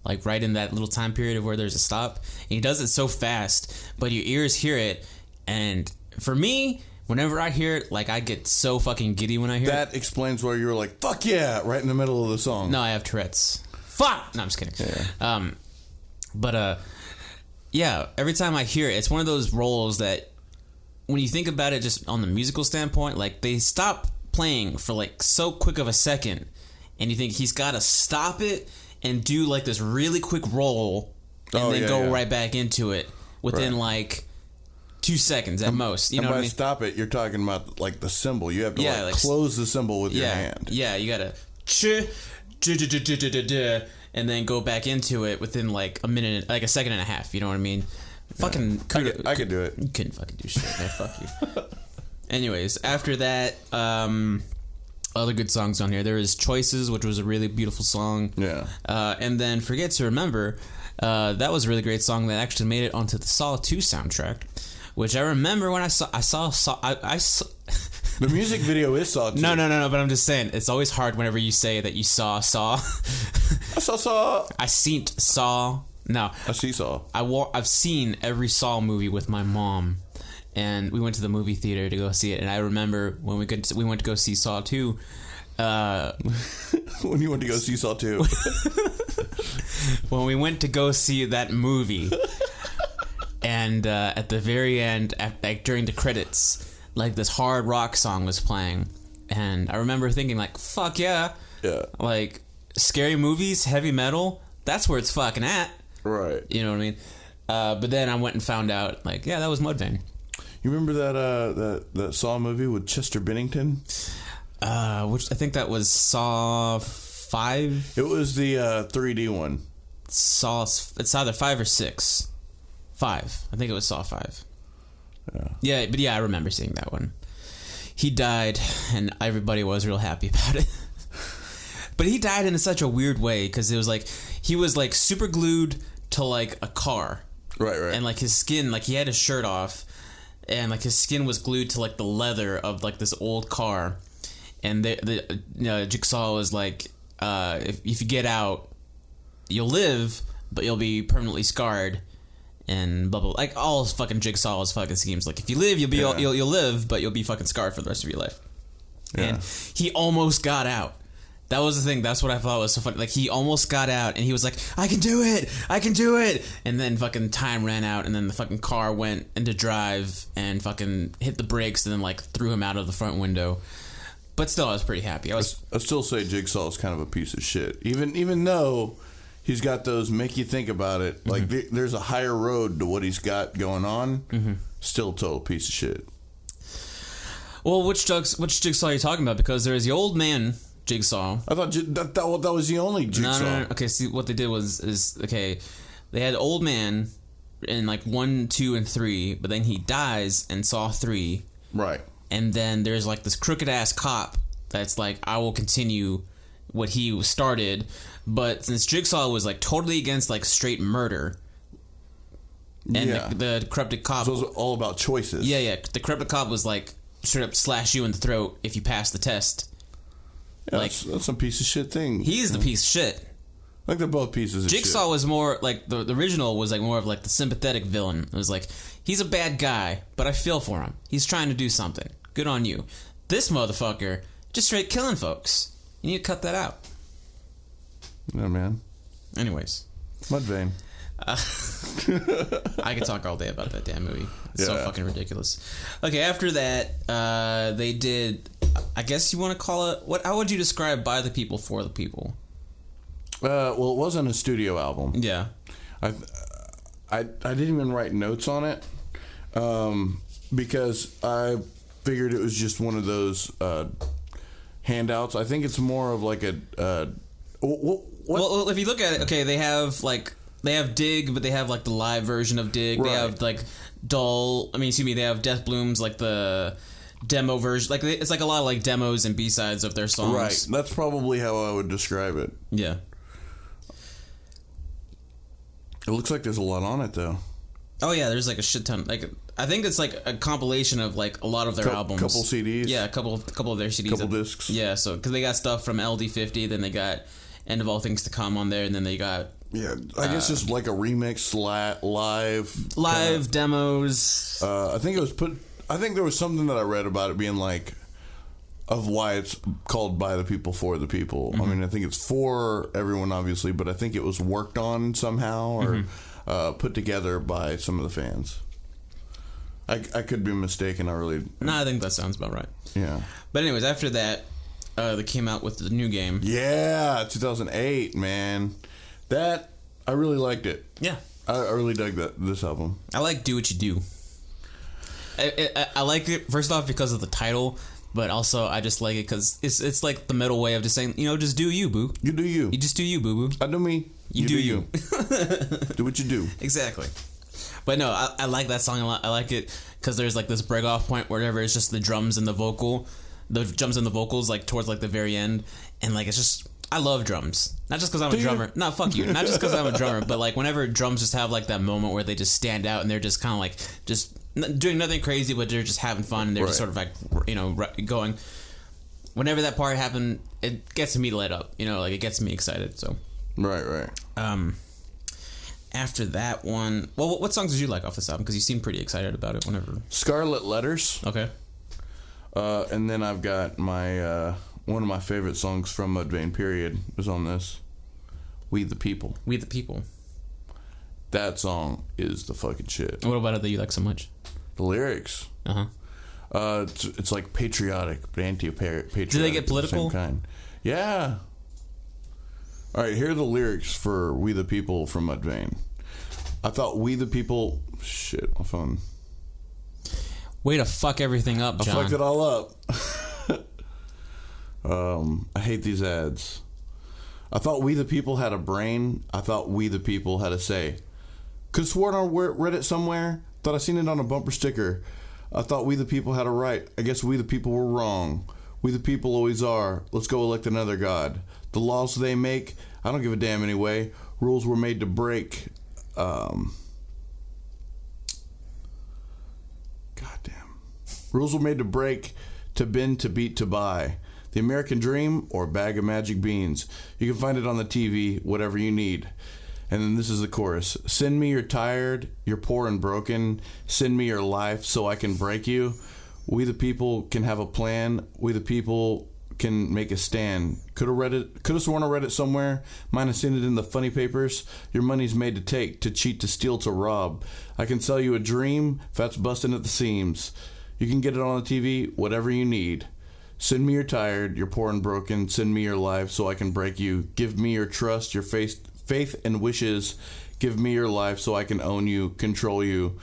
like right in that little time period of where there's a stop, and he does it so fast, but your ears hear it. And for me, whenever I hear it, like I get so fucking giddy when I hear it. That explains why you were like, "Fuck yeah!" right in the middle of the song. No, I have Tourette's. Fuck. No, I'm just kidding. Yeah. Every time I hear it, it's one of those rolls that, when you think about it, just on the musical standpoint, like they stop playing for like so quick of a second, and you think he's got to stop it and do like this really quick roll and then go right back into it within like 2 seconds at most. You know what I mean? Stop it, you're talking about like the symbol. You have to close the symbol with your hand. Yeah, you gotta and then go back into it within like a minute, like a second and a half. You know what I mean? Fucking, I could do it. You couldn't fucking do shit, man. Fuck you. Anyways, after that, other good songs on here. There is Choices, which was a really beautiful song. Yeah. And then Forget to Remember. That was a really great song that actually made it onto the Saw 2 soundtrack, which I remember when I saw the music video is Saw 2. No, but I'm just saying, it's always hard whenever you say that you saw. I saw Saw. I seen Saw. No. I see Saw. I've seen every Saw movie with my mom, and we went to the movie theater to go see it, and I remember when we went to go see Saw 2. When you went to go see Saw 2. When we went to go see that movie, and at the very end, during the credits, like this hard rock song was playing, and I remember thinking like, fuck yeah. Like scary movies, heavy metal, that's where it's fucking at. Right. You know what I mean? But then I went and found out, like, yeah, that was Mudvayne. You remember that Saw movie with Chester Bennington? Which I think that was Saw 5. It was the 3D one. It's either 5 or 6. 5. I think it was Saw 5. Yeah, but yeah, I remember seeing that one. He died, and everybody was real happy about it. But he died in such a weird way, because it was like he was like super glued to like a car. Right. And like his skin, like he had his shirt off, and like his skin was glued to like the leather of like this old car. And Jigsaw was like, if you get out, you'll live, but you'll be permanently scarred, and blah blah. Like all fucking Jigsaw's fucking schemes. Like if you live, you'll be you'll live, but you'll be fucking scarred for the rest of your life. Yeah. And he almost got out. That was the thing. That's what I thought was so funny. Like he almost got out, and he was like, I can do it. And then fucking time ran out, and then the fucking car went into drive and fucking hit the brakes, and then like threw him out of the front window. But still, I was pretty happy. I still say Jigsaw is kind of a piece of shit. Even though he's got those make you think about it. Mm-hmm. Like there's a higher road to what he's got going on. Mm-hmm. Still total piece of shit. Well, which Jigsaw are you talking about? Because there's the old man Jigsaw. I thought that was the only Jigsaw. No. Okay, see what they did is they had old man in like 1, 2, and 3, but then he dies in Saw 3. Right. And then there's like this crooked ass cop that's like, I will continue what he started. But since Jigsaw was like totally against like straight murder, and the corrupted cop, so it was all about choices. Yeah. The corrupted cop was like straight up slash you in the throat if you pass the test. Yeah, like that's some piece of shit thing. He's the piece of shit. Like they're both pieces of shit. Jigsaw was more like the original was like more of like the sympathetic villain. It was like, he's a bad guy, but I feel for him. He's trying to do something. Good on you. This motherfucker just straight killing folks. You need to cut that out. Yeah, man. Anyways. Mudvayne. I could talk all day about that damn movie. It's so fucking ridiculous. Okay, after that, they did, I guess you want to call it, how would you describe By the People, For the People? Well, it wasn't a studio album. Yeah. I didn't even write notes on it because I figured it was just one of those handouts. I think it's more of like a what? Well, if you look at it, okay, they have Dig, but they have like the live version of Dig. Right. They have like they have Death Blooms, like the demo version. Like it's like a lot of like demos and B-sides of their songs. Right. That's probably how I would describe it. Yeah. It looks like there's a lot on it though. Oh yeah, there's like a shit ton. Like I think it's like a compilation of like a lot of their albums. Couple CDs. Yeah, a couple of their CDs. Couple discs. Yeah, so because they got stuff from LD50, then they got End of All Things to Come on there, and then they got I guess just like a remix live demos. I think there was something that I read about it being like of why it's called By the People, For the People. Mm-hmm. I mean, I think it's for everyone, obviously, but I think it was worked on somehow or put together by some of the fans. I could be mistaken. I think that sounds about right. Yeah. But anyways, after that, that came out with the new game. Yeah, 2008, man. That, I really liked it. Yeah. I really dug this album. I like Do What You Do. I like it, first off, because of the title, but also I just like it because it's like the middle way of just saying, just do you, boo. You do you. You just do you, boo-boo. I do me. You do you. Do what you do. Exactly. But no, I like that song a lot. I like it because there's like this break off point wherever it's just the drums and the vocals like towards like the very end, and like it's just, I love drums. Not just because I'm a drummer. No, fuck you. Not just because I'm a drummer, but like whenever drums just have like that moment where they just stand out and they're just kind of like just doing nothing crazy, but they're just having fun and they're just sort of like going. Whenever that part happened, it gets me lit up. Like it gets me excited. So. Right. After that one, well, what songs did you like off this album? Because you seem pretty excited about it. Whenever Scarlet Letters. Okay. And then I've got my one of my favorite songs from Mudvayne period was on this. We the People. We the People. That song is the fucking shit. What about it that you like so much? The lyrics. It's like patriotic, but anti-patriotic. Do they get political? Same kind. Yeah. All right, here are the lyrics for We the People from Mudvayne. I thought We the People... Shit, my phone. Way to fuck everything up, John. I fucked it all up. I hate these ads. I thought We the People had a brain. I thought We the People had a say. Could've sworn I read it somewhere. Thought I seen it on a bumper sticker. I thought We the People had a right. I guess We the People were wrong. We the people always are. Let's go elect another God. The laws they make, I don't give a damn anyway. Rules were made to break. Goddamn. Rules were made to break, to bend, to beat, to buy. The American dream or a bag of magic beans. You can find it on the TV, whatever you need. And then this is the chorus. Send me you're tired, you're poor and broken. Send me your life so I can break you. We the people can have a plan. We the people can make a stand. Could have sworn I read it somewhere. Might have seen it in the funny papers. Your money's made to take, to cheat, to steal, to rob. I can sell you a dream, fat's busting at the seams. You can get it on the TV, whatever you need. Send me you're tired, you're poor and broken. Send me your life so I can break you. Give me your trust, your faith and wishes. Give me your life so I can own you, control you.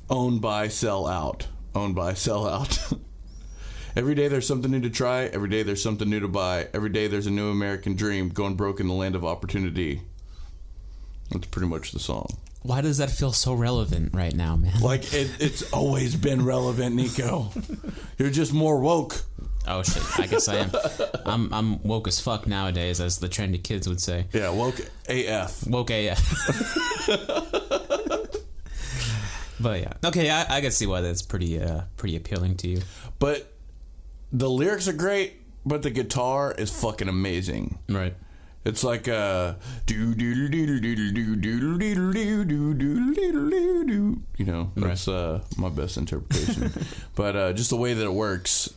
Own, buy, sell out. Own, buy, sell out. Every day there's something new to try. Every day there's something new to buy. Every day there's a new American dream going broke in the land of opportunity. That's pretty much the song. Why does that feel so relevant right now, man? Like it's always been relevant, Nico. You're just more woke. Oh shit! I guess I am. I'm woke as fuck nowadays, as the trendy kids would say. Yeah, woke AF. Woke AF. But yeah, okay. I can see why that's pretty appealing to you. But the lyrics are great, but the guitar is fucking amazing. Right. It's like you know, that's my best interpretation. But just the way that it works,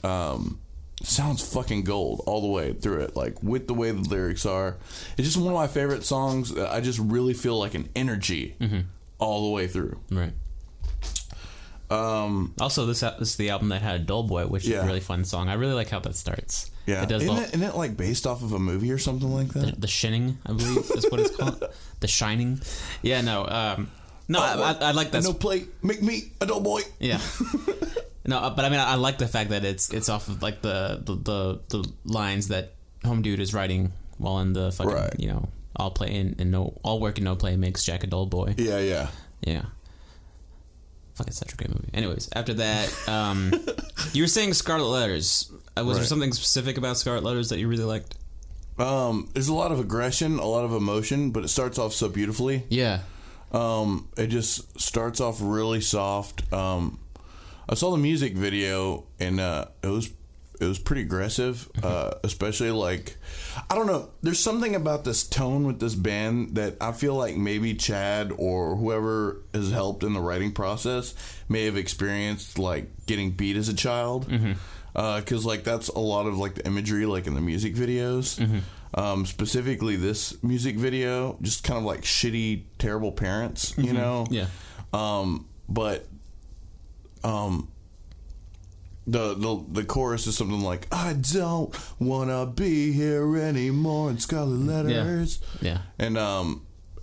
sounds fucking gold all the way through it. Like with the way the lyrics are, it's just one of my favorite songs. I just really feel like an energy all the way through. Right. Also, this is the album that had Dull Boy, which is a really fun song. I really like how that starts. Yeah, isn't it like based off of a movie or something like that? The Shining, I believe, is what it's called. The Shining. Yeah, no, I like that. No play, make me a dull boy. Yeah. No, but I mean, I like the fact that it's off of like the lines that Home Dude is writing while in the fucking you know, all work and no play makes Jack a dull boy. Yeah. Fucking such a great movie. Anyways, after that, you were saying Scarlet Letters. Was there something specific about Scarlet Letters that you really liked? There's a lot of aggression, a lot of emotion, but it starts off so beautifully. Yeah. It just starts off really soft. I saw the music video and it was pretty aggressive, especially like, I don't know, there's something about this tone with this band that I feel like maybe Chad or whoever has helped in the writing process may have experienced, like getting beat as a child, because like that's a lot of like the imagery like in the music videos. Specifically this music video, just kind of like shitty, terrible parents, you know. Yeah. But the chorus is something like, I don't wanna be here anymore in scarlet letters. Yeah. And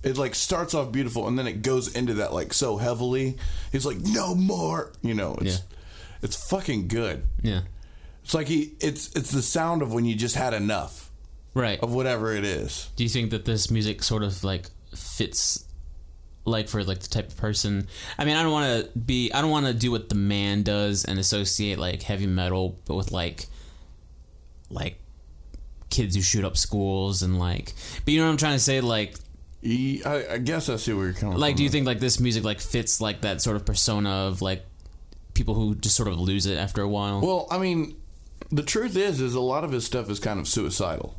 it like starts off beautiful and then it goes into that like so heavily. He's like, no more, it's fucking good. Yeah. It's like it's the sound of when you just had enough. Right. Of whatever it is. Do you think that this music sort of like fits like for like the type of person? I mean, I don't want to do what the man does and associate like heavy metal but with like kids who shoot up schools and like, but you know what I'm trying to say, like I guess I see where you're coming from. Like, do you think like this music like fits like that sort of persona of like people who just sort of lose it after a while? Well, I mean, the truth is a lot of his stuff is kind of suicidal.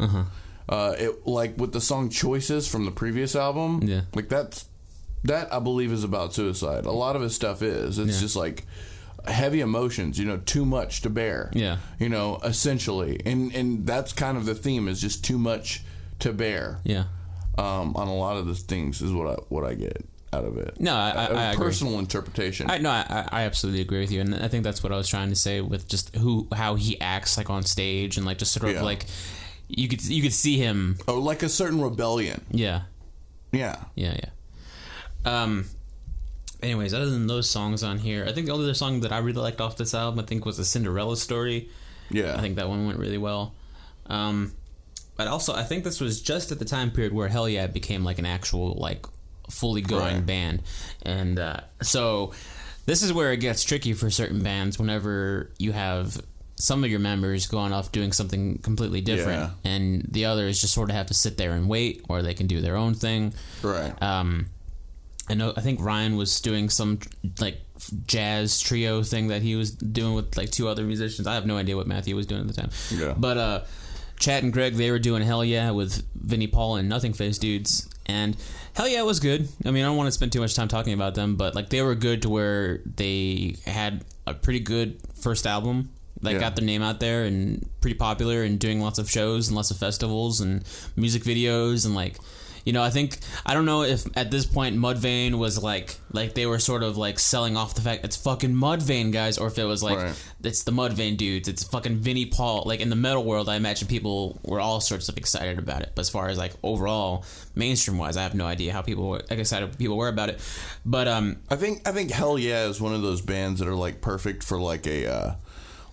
It like with the song Choices from the previous album, like that I believe is about suicide. A lot of his stuff is. It's just like heavy emotions, too much to bear. Yeah. Essentially. And that's kind of the theme, is just too much to bear. Yeah. On a lot of the things is what I get out of it. No, I agree. Personal interpretation. I absolutely agree with you, and I think that's what I was trying to say with just how he acts like on stage and like just sort of like you could see him. Oh, like a certain rebellion. Yeah. Yeah. Anyways, other than those songs on here, I think the only other song that I really liked off this album, I think, was the Cinderella Story. Yeah. I think that one went really well. But also, I think this was just at the time period where Hell Yeah became like an actual like fully going band, and so this is where it gets tricky for certain bands whenever you have some of your members going off doing something completely different, and the others just sort of have to sit there and wait, or they can do their own thing. Right. I think Ryan was doing some like jazz trio thing that he was doing with like two other musicians. I have no idea what Matthew was doing at the time. Yeah. But Chad and Greg, they were doing Hell Yeah with Vinnie Paul and Nothing Face Dudes, and Hell Yeah was good. I mean, I don't want to spend too much time talking about them, but like they were good to where they had a pretty good first album. Like got their name out there and pretty popular and doing lots of shows and lots of festivals and music videos and like, I don't know if at this point Mudvayne was like they were sort of like selling off the fact it's fucking Mudvayne guys, or if it was like it's the Mudvayne dudes, it's fucking Vinnie Paul. Like in the metal world, I imagine people were all sorts of excited about it. But as far as like overall mainstream wise, I have no idea how excited people were about it. But I think Hell Yeah is one of those bands that are like perfect for like a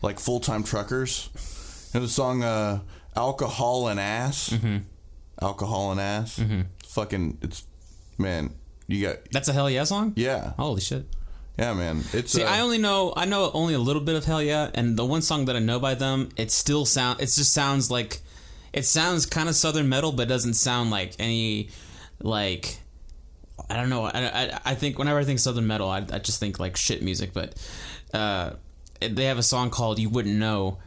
like full-time truckers. And the song Alcohol and Ass. Mm-hmm. Alcohol and Ass. Mm-hmm. Fucking, it's, man, you got... That's a Hell Yeah song? Yeah. Holy shit. Yeah, man. It's I know only a little bit of Hell Yeah, and the one song that I know by them, it just sounds like, it sounds kind of Southern metal, but it doesn't sound like any, like, I don't know. I think whenever I think Southern metal, I just think like shit music, but they have a song called You Wouldn't Know,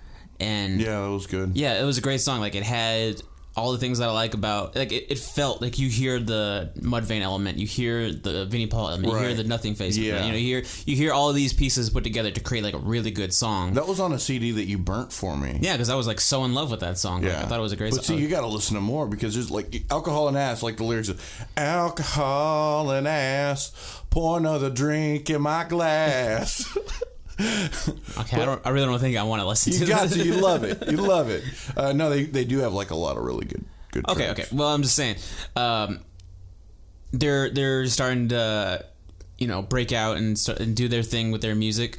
and yeah, that was good. Yeah, it was a great song. Like it had all the things that I like about, like it felt like you hear the Mudvayne element, you hear the Vinnie Paul element, you hear the Nothing Face element, you hear all of these pieces put together to create like a really good song. That was on a CD that you burnt for me. Yeah, because I was like so in love with that song. Yeah. Like, I thought it was a great song. But see, you got to listen to more, because there's like Alcohol and Ass, like the lyrics of Alcohol and Ass, pour another drink in my glass. Okay, I really don't think I want to listen to it. You got this. to. You love it. You love it. No, they do have like a lot of really good Okay, tracks. Well, I'm just saying, they're starting to, break out and do their thing with their music.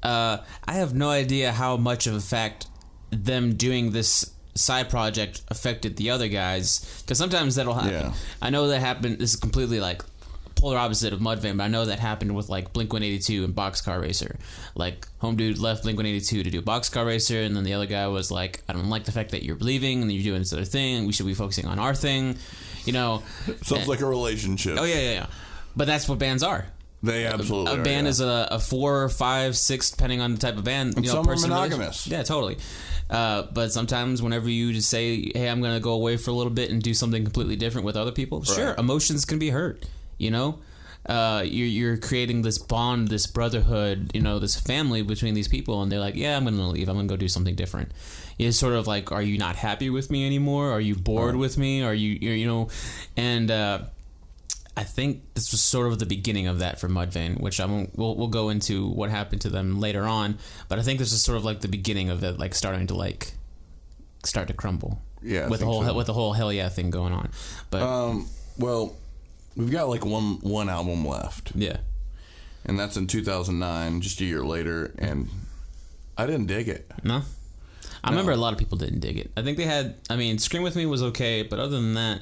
I have no idea how much of a fact them doing this side project affected the other guys, because sometimes that'll happen. Yeah. I know that happened. This is completely like polar opposite of Mudvayne, but I know that happened with like Blink-182 and Boxcar Racer. Like Home Dude left Blink-182 to do Boxcar Racer, and then the other guy was like, I don't like the fact that you're leaving and you're doing this other thing, we should be focusing on our thing, Sounds like a relationship. Oh yeah. But that's what bands are. They absolutely are. A band is a 4, 5, 6, depending on the type of band. And some are monogamous. Yeah, totally. But sometimes whenever you just say, hey, I'm going to go away for a little bit and do something completely different with other people, sure, emotions can be hurt, You're creating this bond, this brotherhood, this family between these people, and they're like, yeah, I'm going to leave. I'm going to go do something different. It's sort of like, are you not happy with me anymore? Are you bored with me? Are you, and I think this was sort of the beginning of that for Mudvayne, which we'll go into what happened to them later on. But I think this is sort of like the beginning of it, like starting to like start to crumble. Yeah, with the whole Hell Yeah thing going on. But well, we've got like one album left. Yeah, and that's in 2009, just a year later, and I didn't dig it. No. I remember a lot of people didn't dig it. I think they had. I mean, Scream With Me was okay, but other than that,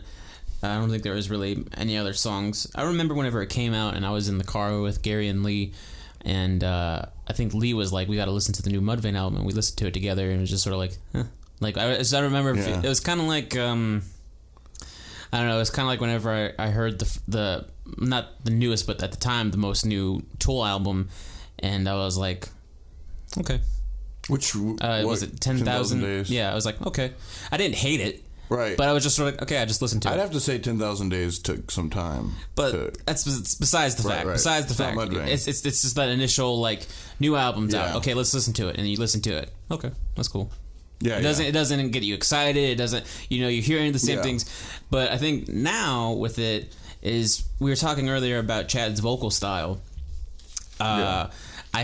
I don't think there was really any other songs. I remember whenever it came out and I was in the car with Gary and Lee, and I think Lee was like, we got to listen to the new Mudvayne album, and we listened to it together, and it was just sort of like, huh. Like, I remember it was kind of like, I don't know, it was kind of like whenever I heard the not the newest, but at the time, the most new Tool album, and I was like, okay. Which, was it 10,000 Days? Yeah, I was like, okay. I didn't hate it. Right. But I was just sort of like, okay, I just listened to it. I'd have to say 10,000 Days took some time. But that's besides the fact. Right. Besides the fact. It's just that initial, like, new album's out. Okay, let's listen to it. And you listen to it. Okay, that's cool. Yeah, it doesn't get you excited. It doesn't, you're hearing the same things. But I think now with it is, we were talking earlier about Chad's vocal style. I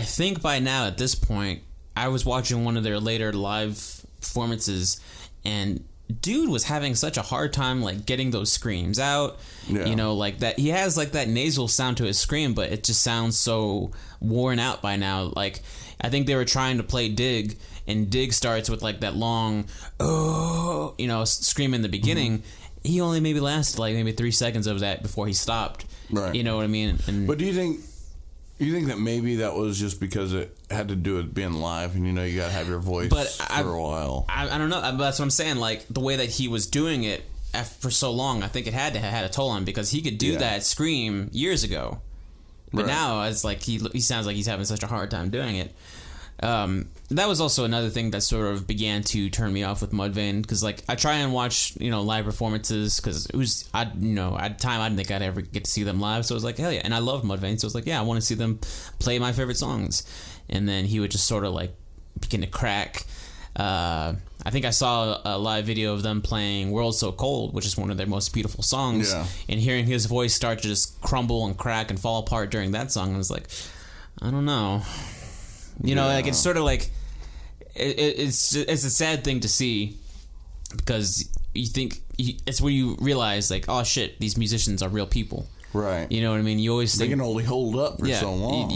think by now at this point, I was watching one of their later live performances, and dude was having such a hard time like getting those screams out. Like that he has like that nasal sound to his scream, but it just sounds so worn out by now. Like, I think they were trying to play Dig, and Dig starts with like that long scream in the beginning. He only maybe lasted like maybe 3 seconds of that before he stopped. Right. You know what I mean? But do you think that maybe that was just because it had to do with being live, and you gotta have your voice for a while? I don't know. That's what I'm saying. Like, the way that he was doing it for so long, I think it had to have had a toll on him, because he could do that scream years ago, but now it's like he sounds like he's having such a hard time doing it. That was also another thing that sort of began to turn me off with Mudvayne, because like I try and watch live performances, because it was at the time I didn't think I'd ever get to see them live, so it was like, hell yeah. And I loved Mudvayne, so it was like, yeah, I want to see them play my favorite songs. And then he would just sort of like begin to crack. I think I saw a live video of them playing World So Cold, which is one of their most beautiful songs, and hearing his voice start to just crumble and crack and fall apart during that song, I was like, I don't know. Like, it's sort of like it's a sad thing to see, because you think it's where you realize, like, oh shit, these musicians are real people, right? You know what I mean? You always think they can only hold up for so long,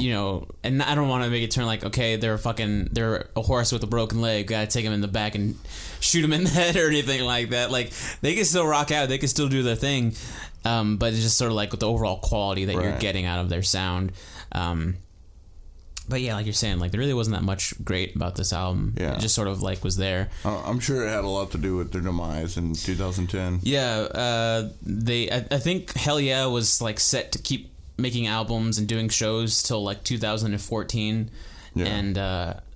and I don't want to make it turn like, okay, they're a horse with a broken leg, gotta take him in the back and shoot him in the head or anything like that. Like, they can still rock out, they can still do their thing, but it's just sort of like with the overall quality that you're getting out of their sound. But yeah, like you're saying, like, there really wasn't that much great about this album. Yeah. It just sort of like was there. I'm sure it had a lot to do with their demise in 2010. Yeah, I think Hell Yeah was like set to keep making albums and doing shows till like 2014. Yeah. And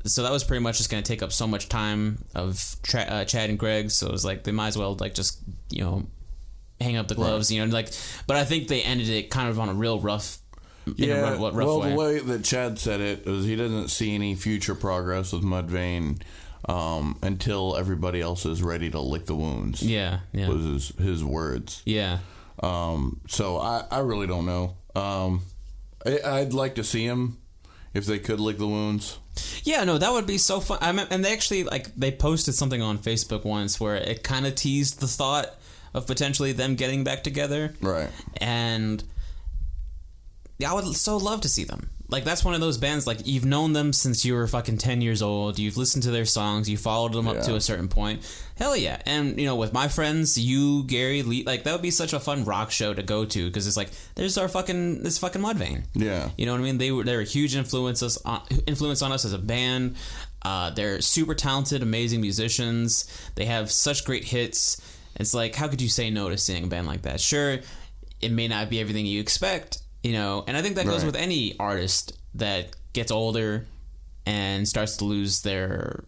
so that was pretty much just going to take up so much time of Chad and Greg. So it was like, they might as well like just, hang up the gloves, but I think they ended it kind of on a real rough way. The way that Chad said it was he doesn't see any future progress with Mudvayne until everybody else is ready to lick the wounds. Yeah. Was his words. Yeah. So I really don't know. I'd like to see him if they could lick the wounds. Yeah, no, that would be so fun. And they actually they posted something on Facebook once where it kind of teased the thought of potentially them getting back together. Right. And I would so love to see them. Like, that's one of those bands, like, you've known them since you were fucking 10 years old. You've listened to their songs. You followed them up to a certain point. Hell yeah. And, with my friends, you, Gary, Lee, like, that would be such a fun rock show to go to, because it's like, there's this fucking Mudvayne. Yeah. You know what I mean? They're a huge influence on us as a band. They're super talented, amazing musicians. They have such great hits. It's like, how could you say no to seeing a band like that? Sure, it may not be everything you expect, and I think that goes with any artist that gets older and starts to lose their,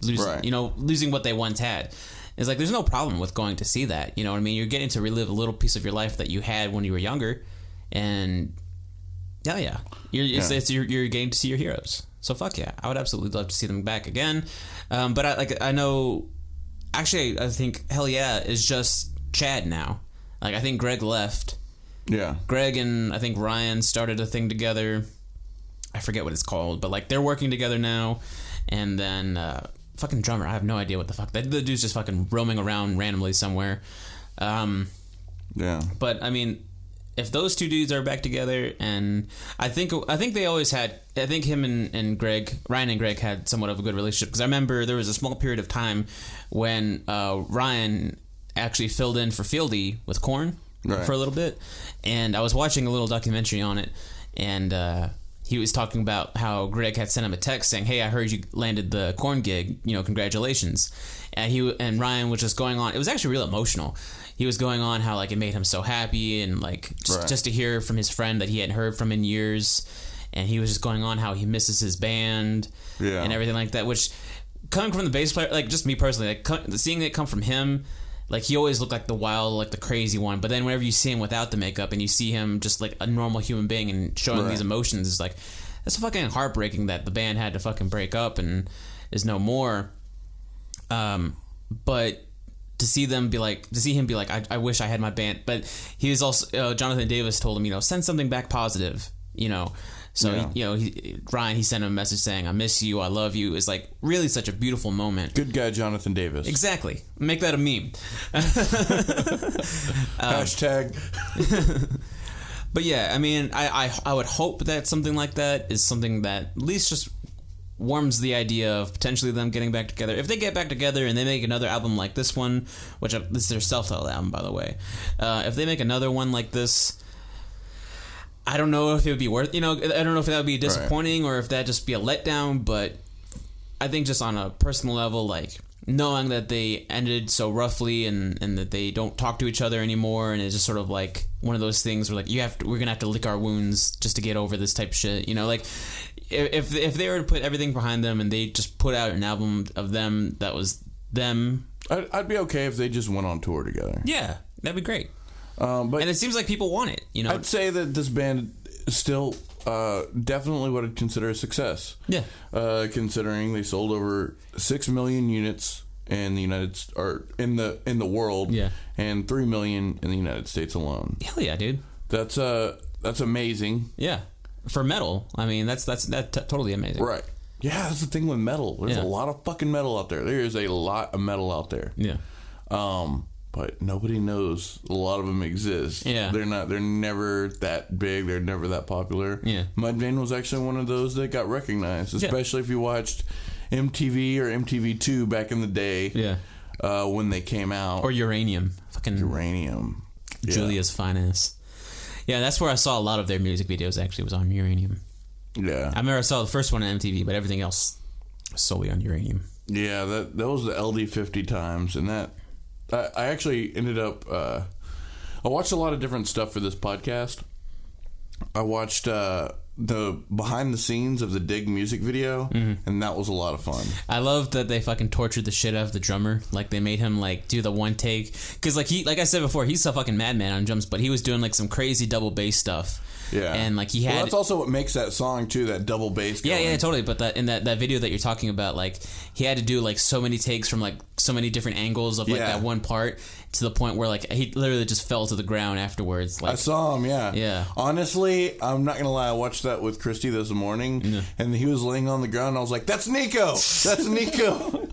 losing what they once had. It's like, there's no problem with going to see that. You know what I mean? You're getting to relive a little piece of your life that you had when you were younger, and yeah, you're getting to see your heroes. So fuck yeah, I would absolutely love to see them back again. But I know, actually, I think Hell Yeah is just Chad now. Like, I think Greg left. Yeah. Greg and I think Ryan started a thing together. I forget what it's called, but like they're working together now. And then fucking drummer, I have no idea what the fuck. The dude's just fucking roaming around randomly somewhere. Yeah. But I mean, if those two dudes are back together, and I think they always had. I think him and Ryan and Greg had somewhat of a good relationship, because I remember there was a small period of time when Ryan actually filled in for Fieldy with Korn for a little bit, and I was watching a little documentary on it, and he was talking about how Greg had sent him a text saying, "Hey, I heard you landed the Korn gig. Congratulations." And Ryan was just going on. It was actually real emotional. He was going on how like it made him so happy, and like just to hear from his friend that he hadn't heard from in years, and he was just going on how he misses his band and everything like that. Which, coming from the bass player, like just me personally, like seeing it come from him, like he always looked like the wild, like the crazy one. But then whenever you see him without the makeup and you see him just like a normal human being and showing these emotions, it's like that's fucking heartbreaking that the band had to fucking break up and is no more. But to see him be like, I wish I had my band. But he was also Jonathan Davis told him, send something back positive, So Ryan, he sent him a message saying, "I miss you, I love you." It's like really such a beautiful moment. Good guy, Jonathan Davis. Exactly. Make that a meme. Hashtag. But yeah, I mean, I would hope that something like that is something that at least just warms the idea of potentially them getting back together. If they get back together and they make another album like this one, which this is their self-titled album, by the way. If they make another one like this, I don't know if it would be worth, I don't know if that would be disappointing or if that'd just be a letdown, but I think just on a personal level, like knowing that they ended so roughly and that they don't talk to each other anymore, and it's just sort of like one of those things where like we're gonna have to lick our wounds just to get over this type of shit, like if they were to put everything behind them and they just put out an album of them that was them, I'd be okay if they just went on tour together. Yeah, that'd be great. But and it seems like people want it, I'd say that this band is still definitely what I'd consider a success. Yeah. Considering they sold over 6 million units in the in the world, and 3 million in the United States alone. Hell yeah, dude. That's amazing. Yeah. For metal, I mean, that's totally amazing. Right. Yeah, that's the thing with metal. There's a lot of fucking metal out there. There is a lot of metal out there. Yeah. But nobody knows a lot of them exist. Yeah. They're never that big. They're never that popular. Yeah. Mudvayne was actually one of those that got recognized, especially if you watched MTV or MTV2 back in the day. Yeah. When they came out. Or Uranium. Fucking Uranium. Julia's finest. Yeah, that's where I saw a lot of their music videos, actually, was on Uranium. Yeah. I remember I saw the first one on MTV, but everything else was solely on Uranium. Yeah, that was the LD50 times, and that I actually ended up I watched a lot of different stuff for this podcast. I watched the behind the scenes of the Dig music video, and that was a lot of fun. I love that they fucking tortured the shit out of the drummer. Like they made him like do the one take, because like I said before, he's a fucking madman on drums, but he was doing like some crazy double bass stuff. Yeah, and like he had. Well, that's also what makes that song too, that double bass. Going. Yeah, totally. But in that video that you're talking about, like he had to do like so many takes from like so many different angles of like that one part, to the point where like he literally just fell to the ground afterwards. Like, I saw him. Yeah. Honestly, I'm not gonna lie. I watched that with Christy this morning, and he was laying on the ground. And I was like, "That's Nico. That's Nico."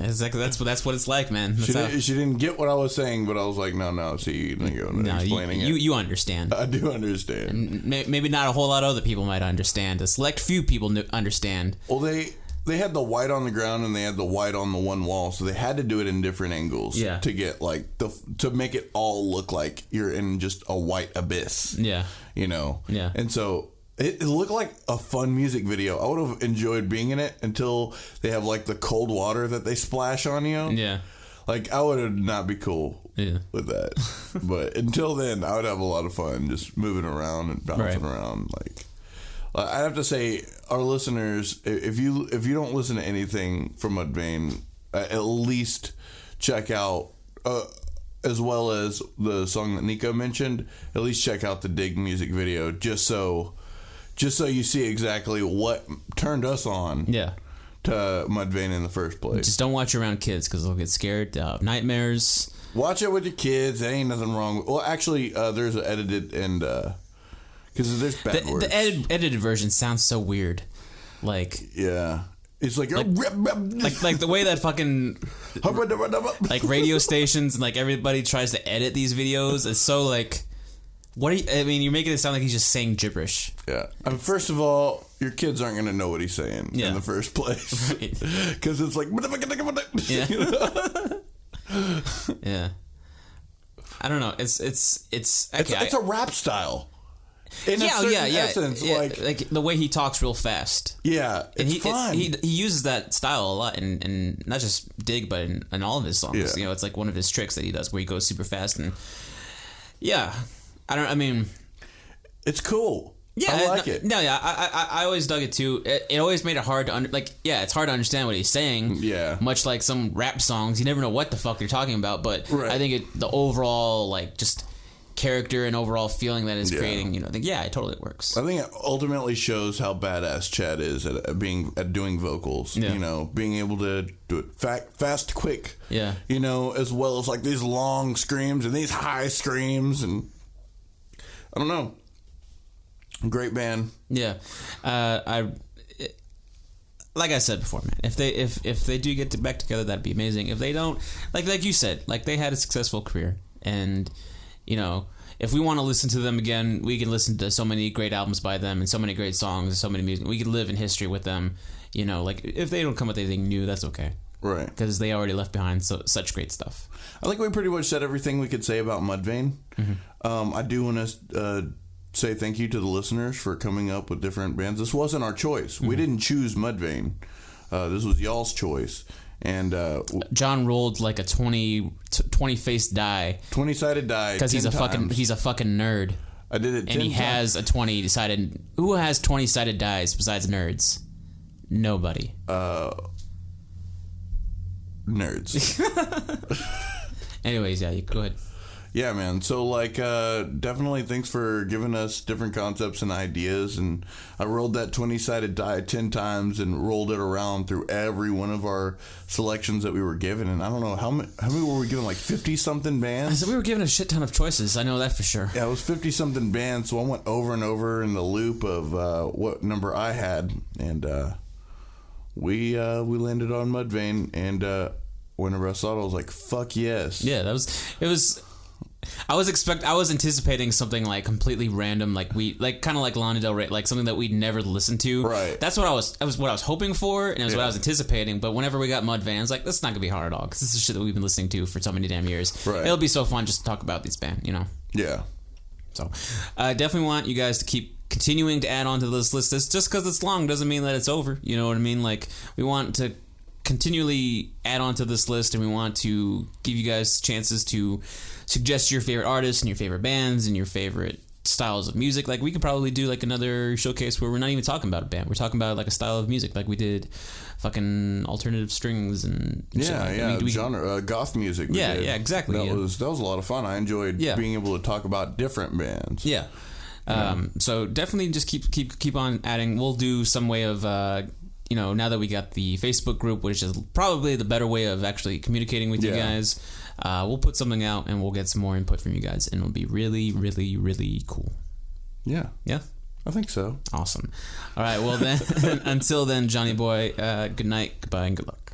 Exactly. That's what it's like, man. She didn't get what I was saying, but I was like, no. See, Nico, explaining it. You understand. I do understand. And maybe not a whole lot of other people might understand. A select few people understand. Well, they had the white on the ground and they had the white on the one wall, so they had to do it in different angles to get like to make it all look like you're in just a white abyss. Yeah. Yeah. And so it looked like a fun music video. I would have enjoyed being in it until they have like the cold water that they splash on you. Yeah. Like I would not be cool with that. But until then, I would have a lot of fun just moving around and bouncing around. Like I have to say, our listeners, if you don't listen to anything from Mudvayne, at least check out, as well as the song that Nico mentioned, at least check out the Dig music video, just so you see exactly what turned us on to Mudvayne in the first place. Just don't watch around kids because they'll get scared. Nightmares. Watch it with your kids. There ain't nothing wrong. Well, actually, there's an edited and because there's bad words. The edited version sounds so weird. Like yeah, it's like like the way that fucking like radio stations and like everybody tries to edit these videos. It's so like. What are you, I mean, you're making it sound like he's just saying gibberish. Yeah. I mean, first of all, your kids aren't going to know what he's saying in the first place. Because it's like... Yeah. Yeah. I don't know. It's a rap style. In a certain essence, like the way he talks real fast. Yeah, it's fun. He uses that style a lot, and not just Dig, but in all of his songs. Yeah. You know, it's like one of his tricks that he does, where he goes super fast, and yeah, I mean, it's cool. Yeah, I like it. No, yeah, I always dug it too. It always made it hard to it's hard to understand what he's saying. Yeah, much like some rap songs, you never know what the fuck they're talking about. But right. I think the overall just character and overall feeling that it's creating, you know, I think it totally works. I think it ultimately shows how badass Chad is at doing vocals. Yeah. You know, being able to do it fast, quick. Yeah. You know, as well as like these long screams and these high screams, and I don't know. Great band. Yeah. Like I said before, man, if they do get back together, that'd be amazing. If they don't, like you said, like they had a successful career, and you know, if we want to listen to them again, we can listen to so many great albums by them and so many great songs and so many music. We could live in history with them. You know, like if they don't come with anything new, that's okay. Right. Because they already left behind such great stuff. I think we pretty much said everything we could say about Mudvayne. Mm-hmm. I do want to say thank you to the listeners for coming up with different bands. This wasn't our choice. Mm-hmm. We didn't choose Mudvayne. This was y'all's choice. And John rolled like a 20-faced die. 20-sided die. Because he's a fucking nerd. I did it 10 times. And he has a 20-sided... Who has 20-sided dies besides nerds? Nobody. Nerds. Anyways, yeah, you go ahead. Yeah, man. So, like, definitely thanks for giving us different concepts and ideas. And I rolled that 20-sided die 10 times and rolled it around through every one of our selections that we were given. And I don't know, how many were we given? Like 50-something bands? So we were given a shit ton of choices. I know that for sure. Yeah, it was 50-something bands. So I went over and over in the loop of what number I had. And we landed on Mudvayne. And whenever I saw it, I was like, fuck yes. Yeah, it was... I was anticipating something like completely random, like kind of like Lana Del Rey, like something that we'd never listened to. Right. That's what I was hoping for, and it was what I was anticipating. But whenever we got Mudvayne, I was like, that's not gonna be hard at all, because this is shit that we've been listening to for so many damn years. Right. It'll be so fun just to talk about these bands, you know. Yeah. So, I definitely want you guys to keep continuing to add on to this list. Just because it's long doesn't mean that it's over. You know what I mean? Like, we want to continually add on to this list, and we want to give you guys chances to suggest your favorite artists and your favorite bands and your favorite styles of music. Like, we could probably do like another showcase where we're not even talking about a band, we're talking about like a style of music, like we did fucking alternative strings and shit. Genre goth music. Yeah, exactly. That was a lot of fun. I enjoyed being able to talk about different bands. So definitely just keep on adding. We'll do some way of you know, now that we got the Facebook group, which is probably the better way of actually communicating with you guys, we'll put something out and we'll get some more input from you guys, and it'll be really, really, really cool. Yeah. Yeah? I think so. Awesome. All right, well then, until then, Johnny boy, good night, goodbye, and good luck.